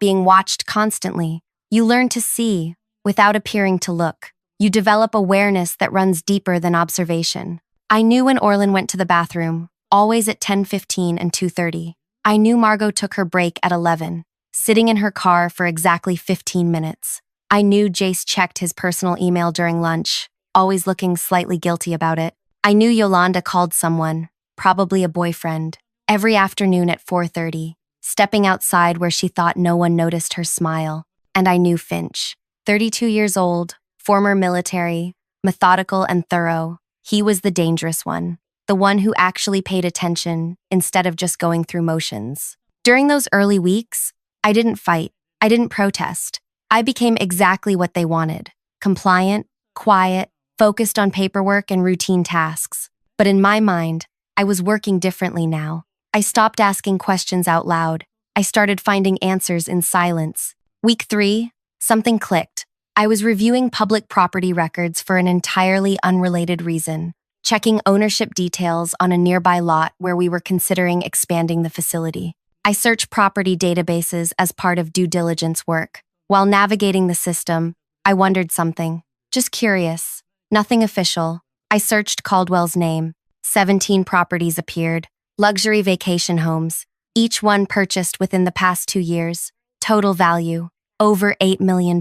being watched constantly. You learn to see, without appearing to look. You develop awareness that runs deeper than observation. I knew when Orlin went to the bathroom, always at 10:15 and 2:30. I knew Margot took her break at 11, sitting in her car for exactly 15 minutes. I knew Jace checked his personal email during lunch, always looking slightly guilty about it. I knew Yolanda called someone, probably a boyfriend, every afternoon at 4:30, stepping outside where she thought no one noticed her smile. And I knew Finch, 32 years old, former military, methodical and thorough. He was the dangerous one, the one who actually paid attention instead of just going through motions. During those early weeks, I didn't fight. I didn't protest. I became exactly what they wanted: compliant, quiet, focused on paperwork and routine tasks. But in my mind, I was working differently now. I stopped asking questions out loud. I started finding answers in silence. Week 3, something clicked. I was reviewing public property records for an entirely unrelated reason, checking ownership details on a nearby lot where we were considering expanding the facility. I searched property databases as part of due diligence work. While navigating the system, I wondered something. Just curious. Nothing official. I searched Caldwell's name. 17 properties appeared. Luxury vacation homes. Each one purchased within the past 2 years. Total value, over $8 million.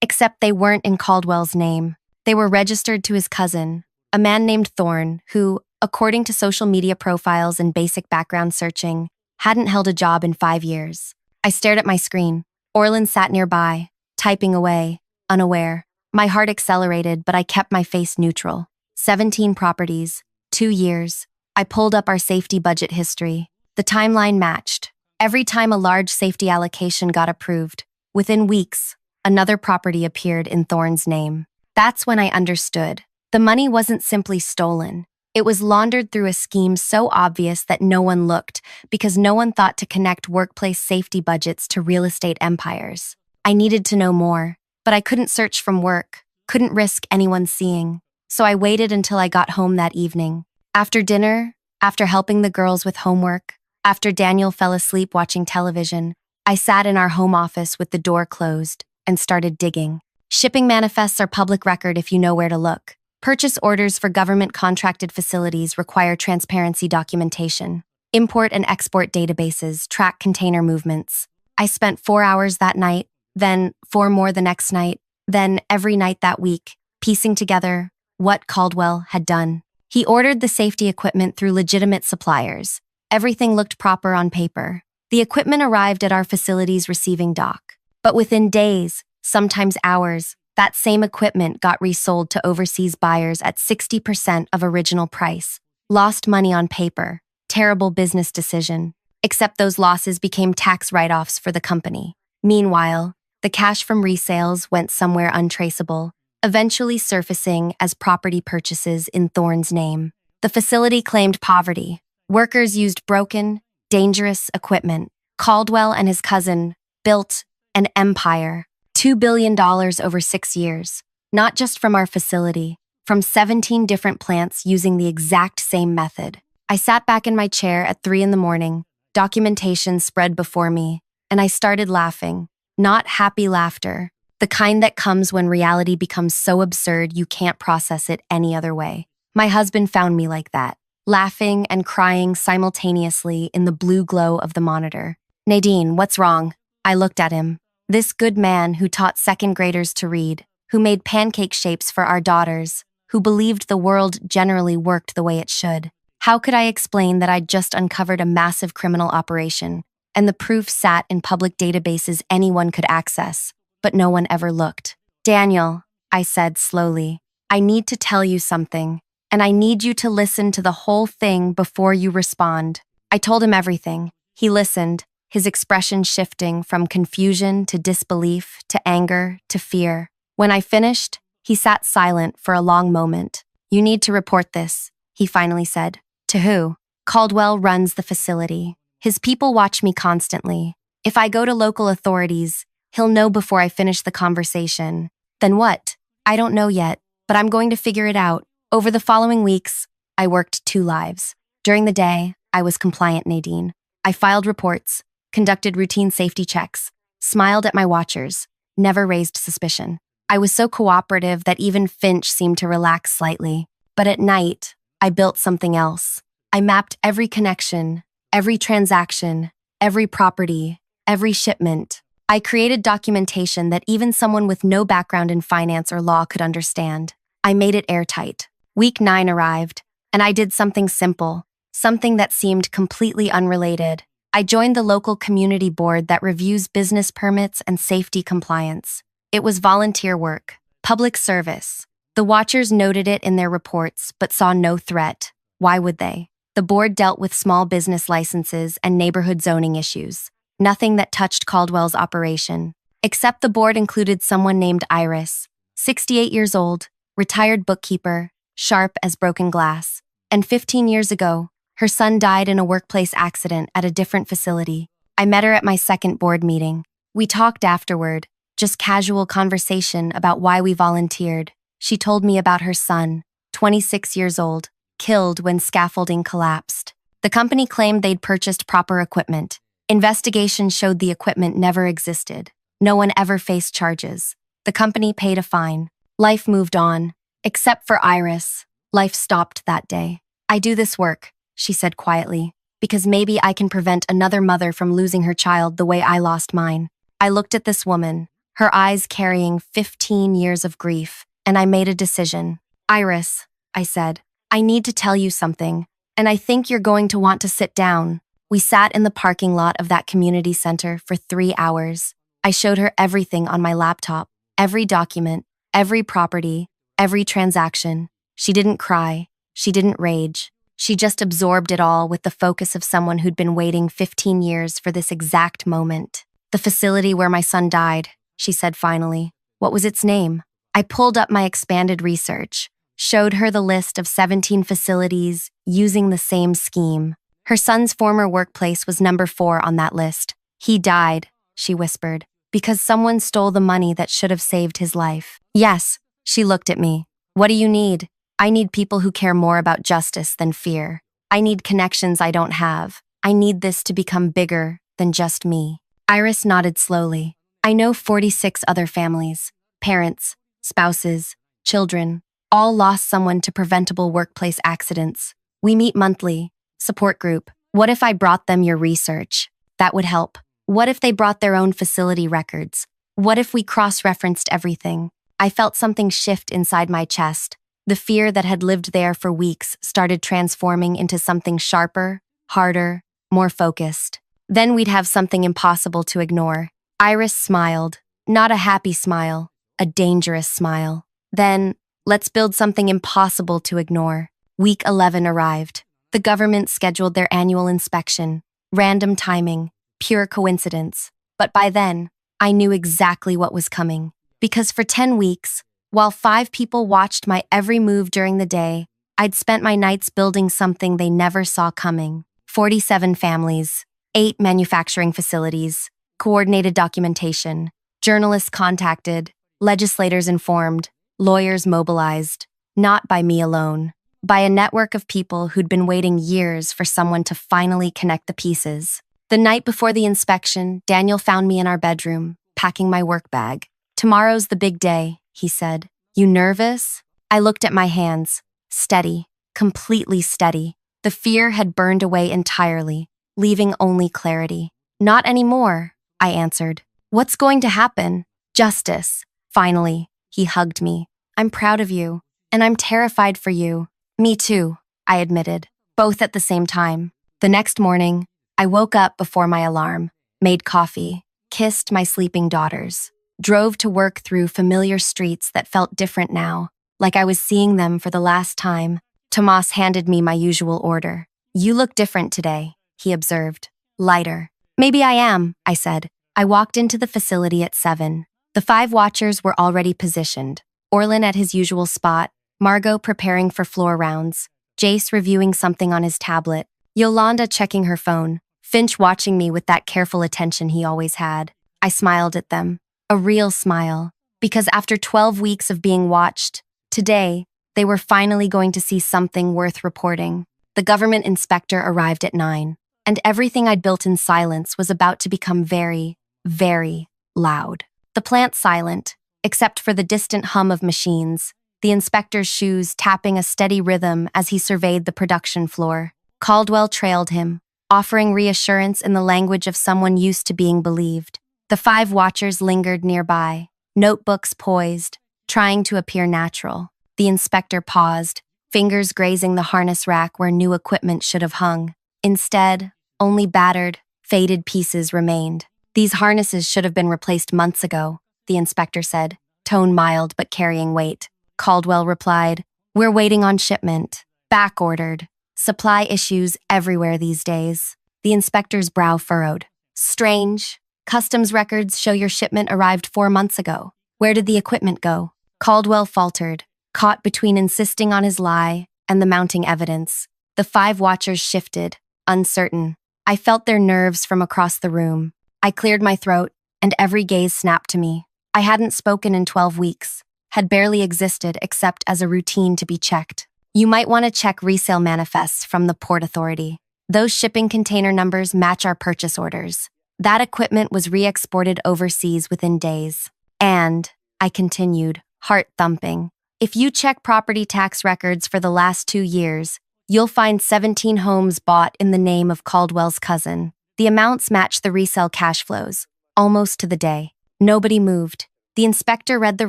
Except they weren't in Caldwell's name. They were registered to his cousin, a man named Thorne, who, according to social media profiles and basic background searching, hadn't held a job in 5 years. I stared at my screen. Orlin sat nearby, typing away, unaware. My heart accelerated, but I kept my face neutral. 17 properties, 2 years. I pulled up our safety budget history. The timeline matched. Every time a large safety allocation got approved, within weeks, another property appeared in Thorne's name. That's when I understood. The money wasn't simply stolen. It was laundered through a scheme so obvious that no one looked, because no one thought to connect workplace safety budgets to real estate empires. I needed to know more, but I couldn't search from work, couldn't risk anyone seeing. So I waited until I got home that evening. After dinner, after helping the girls with homework, after Daniel fell asleep watching television, I sat in our home office with the door closed and started digging. Shipping manifests are public record if you know where to look. Purchase orders for government-contracted facilities require transparency documentation. Import and export databases track container movements. I spent 4 hours that night, then 4 more the next night, then every night that week, piecing together what Caldwell had done. He ordered the safety equipment through legitimate suppliers. Everything looked proper on paper. The equipment arrived at our facility's receiving dock. But within days, sometimes hours, that same equipment got resold to overseas buyers at 60% of original price. Lost money on paper. Terrible business decision. Except those losses became tax write-offs for the company. Meanwhile, the cash from resales went somewhere untraceable, eventually surfacing as property purchases in Thorne's name. The facility claimed poverty. Workers used broken, dangerous equipment. Caldwell and his cousin built an empire. $2 billion over 6 years, not just from our facility, from 17 different plants using the exact same method. I sat back in my chair at 3 in the morning, documentation spread before me, and I started laughing. Not happy laughter, the kind that comes when reality becomes so absurd you can't process it any other way. My husband found me like that, laughing and crying simultaneously in the blue glow of the monitor. Nadine, what's wrong? I looked at him. This good man who taught second graders to read, who made pancake shapes for our daughters, who believed the world generally worked the way it should. How could I explain that I'd just uncovered a massive criminal operation, and the proof sat in public databases anyone could access, but no one ever looked? Daniel, I said slowly, I need to tell you something, and I need you to listen to the whole thing before you respond. I told him everything. He listened, his expression shifting from confusion to disbelief to anger to fear. When I finished, he sat silent for a long moment. You need to report this, he finally said. To who? Caldwell runs the facility. His people watch me constantly. If I go to local authorities, he'll know before I finish the conversation. Then what? I don't know yet, but I'm going to figure it out. Over the following weeks, I worked 2 lives. During the day, I was compliant, Nadine. I filed reports, conducted routine safety checks, smiled at my watchers, never raised suspicion. I was so cooperative that even Finch seemed to relax slightly. But at night, I built something else. I mapped every connection, every transaction, every property, every shipment. I created documentation that even someone with no background in finance or law could understand. I made it airtight. Week 9 arrived, and I did something simple, something that seemed completely unrelated. I joined the local community board that reviews business permits and safety compliance. It was volunteer work, public service. The watchers noted it in their reports, but saw no threat. Why would they? The board dealt with small business licenses and neighborhood zoning issues. Nothing that touched Caldwell's operation. Except the board included someone named Iris, 68 years old, retired bookkeeper, sharp as broken glass. And 15 years ago, her son died in a workplace accident at a different facility. I met her at my second board meeting. We talked afterward, just casual conversation about why we volunteered. She told me about her son, 26 years old, killed when scaffolding collapsed. The company claimed they'd purchased proper equipment. Investigation showed the equipment never existed. No one ever faced charges. The company paid a fine. Life moved on. Except for Iris. Life stopped that day. I do this work, she said quietly, because maybe I can prevent another mother from losing her child the way I lost mine. I looked at this woman, her eyes carrying 15 years of grief, and I made a decision. Iris, I said, I need to tell you something, and I think you're going to want to sit down. We sat in the parking lot of that community center for 3 hours. I showed her everything on my laptop, every document, every property, every transaction. She didn't cry. She didn't rage. She just absorbed it all with the focus of someone who'd been waiting 15 years for this exact moment. The facility where my son died, she said finally. What was its name? I pulled up my expanded research, showed her the list of 17 facilities using the same scheme. Her son's former workplace was number 4 on that list. He died, she whispered, because someone stole the money that should have saved his life. Yes, she looked at me. What do you need? I need people who care more about justice than fear. I need connections I don't have. I need this to become bigger than just me. Iris nodded slowly. I know 46 other families, parents, spouses, children, all lost someone to preventable workplace accidents. We meet monthly. Support group. What if I brought them your research? That would help. What if they brought their own facility records? What if we cross-referenced everything? I felt something shift inside my chest. The fear that had lived there for weeks started transforming into something sharper, harder, more focused. Then we'd have something impossible to ignore. Iris smiled. Not a happy smile, a dangerous smile. Then, let's build something impossible to ignore. Week 11 arrived. The government scheduled their annual inspection. Random timing, pure coincidence. But by then, I knew exactly what was coming. Because for 10 weeks, while 5 people watched my every move during the day, I'd spent my nights building something they never saw coming. 47 families, 8 manufacturing facilities, coordinated documentation, journalists contacted, legislators informed, lawyers mobilized. Not by me alone. by a network of people who'd been waiting years for someone to finally connect the pieces. The night before the inspection, Daniel found me in our bedroom, packing my work bag. "Tomorrow's the big day," he said. "You nervous?" I looked at my hands. Steady, completely steady. The fear had burned away entirely, leaving only clarity. "Not anymore," I answered. "What's going to happen?" "Justice." Finally, he hugged me. "I'm proud of you, and I'm terrified for you." "Me too," I admitted, both at the same time. The next morning, I woke up before my alarm, made coffee, kissed my sleeping daughters, drove to work through familiar streets that felt different now, like I was seeing them for the last time. Tomas handed me my usual order. "You look different today," he observed. "Lighter." "Maybe I am," I said. I walked into the facility at 7. The 5 watchers were already positioned. Orlin at his usual spot, Margot preparing for floor rounds, Jace reviewing something on his tablet, Yolanda checking her phone, Finch watching me with that careful attention he always had. I smiled at them. A real smile. Because after 12 weeks of being watched, today, they were finally going to see something worth reporting. The government inspector arrived at 9, and everything I'd built in silence was about to become very, very loud. The plant silent, except for the distant hum of machines, the inspector's shoes tapping a steady rhythm as he surveyed the production floor. Caldwell trailed him, offering reassurance in the language of someone used to being believed. The 5 watchers lingered nearby, notebooks poised, trying to appear natural. The inspector paused, fingers grazing the harness rack where new equipment should have hung. Instead, only battered, faded pieces remained. "These harnesses should have been replaced months ago," the inspector said, tone mild but carrying weight. Caldwell replied, "We're waiting on shipment. Back-ordered. Supply issues everywhere these days." The inspector's brow furrowed. "Strange. Customs records show your shipment arrived 4 months ago. Where did the equipment go?" Caldwell faltered, caught between insisting on his lie and the mounting evidence. The 5 watchers shifted, uncertain. I felt their nerves from across the room. I cleared my throat, and every gaze snapped to me. I hadn't spoken in 12 weeks, had barely existed except as a routine to be checked. "You might want to check resale manifests from the Port Authority. Those shipping container numbers match our purchase orders. That equipment was re-exported overseas within days. And," I continued, heart thumping, "if you check property tax records for the last 2 years, you'll find 17 homes bought in the name of Caldwell's cousin. The amounts match the resale cash flows, almost to the day." Nobody moved. The inspector read the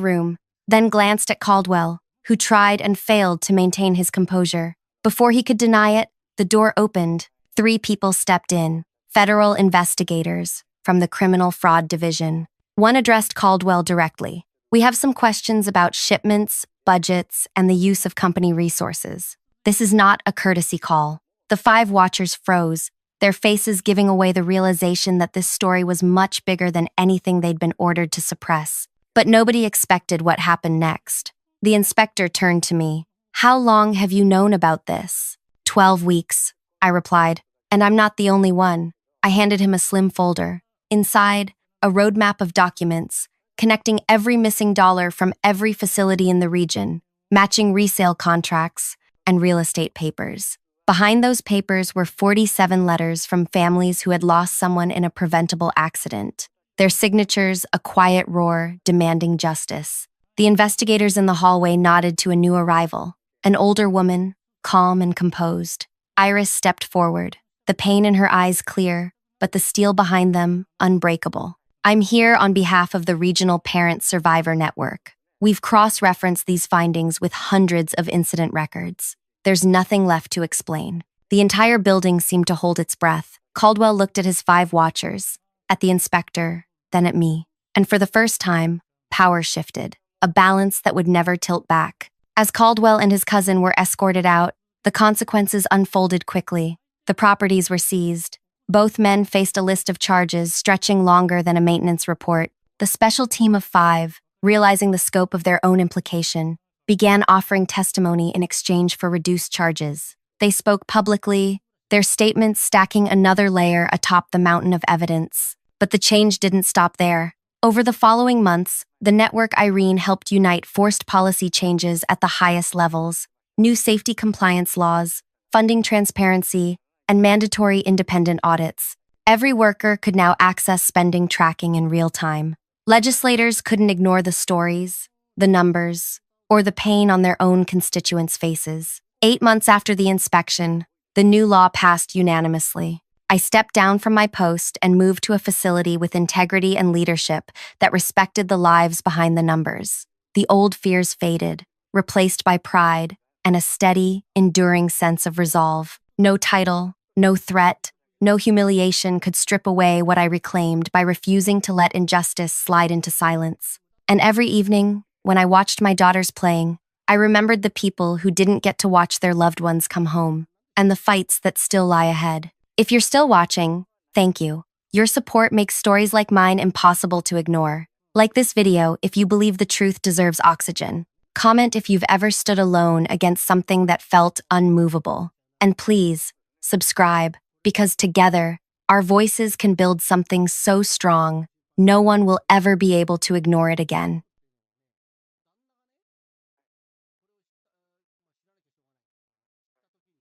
room, then glanced at Caldwell, who tried and failed to maintain his composure. Before he could deny it, the door opened. 3 people stepped in, federal investigators from the Criminal Fraud Division. One addressed Caldwell directly. "We have some questions about shipments, budgets, and the use of company resources. This is not a courtesy call." The 5 watchers froze, their faces giving away the realization that this story was much bigger than anything they'd been ordered to suppress. But nobody expected what happened next. The inspector turned to me. "How long have you known about this?" 12 weeks, I replied, "and I'm not the only one." I handed him a slim folder. Inside, a roadmap of documents, connecting every missing dollar from every facility in the region, matching resale contracts, and real estate papers. Behind those papers were 47 letters from families who had lost someone in a preventable accident. Their signatures a quiet roar demanding justice. The investigators in the hallway nodded to a new arrival, an older woman, calm and composed. Iris stepped forward, the pain in her eyes clear, but the steel behind them unbreakable. "I'm here on behalf of the Regional Parent Survivor Network. We've cross-referenced these findings with hundreds of incident records. There's nothing left to explain." The entire building seemed to hold its breath. Caldwell looked at his 5 watchers, at the inspector, then at me. And for the first time, power shifted, a balance that would never tilt back. As Caldwell and his cousin were escorted out, the consequences unfolded quickly. The properties were seized. Both men faced a list of charges stretching longer than a maintenance report. The special team of 5, realizing the scope of their own implication, began offering testimony in exchange for reduced charges. They spoke publicly, their statements stacking another layer atop the mountain of evidence. But the change didn't stop there. Over the following months, the network Irene helped unite forced policy changes at the highest levels. new safety compliance laws, funding transparency, and mandatory independent audits. Every worker could now access spending tracking in real time. Legislators couldn't ignore the stories, the numbers, or the pain on their own constituents' faces. 8 months after the inspection, the new law passed unanimously. I stepped down from my post and moved to a facility with integrity and leadership that respected the lives behind the numbers. The old fears faded, replaced by pride and a steady, enduring sense of resolve. No title, no threat, no humiliation could strip away what I reclaimed by refusing to let injustice slide into silence. And every evening, when I watched my daughters playing, I remembered the people who didn't get to watch their loved ones come home, and the fights that still lie ahead. If you're still watching, thank you. Your support makes stories like mine impossible to ignore. Like this video if you believe the truth deserves oxygen. Comment if you've ever stood alone against something that felt unmovable. And please, subscribe, because together, our voices can build something so strong, no one will ever be able to ignore it again.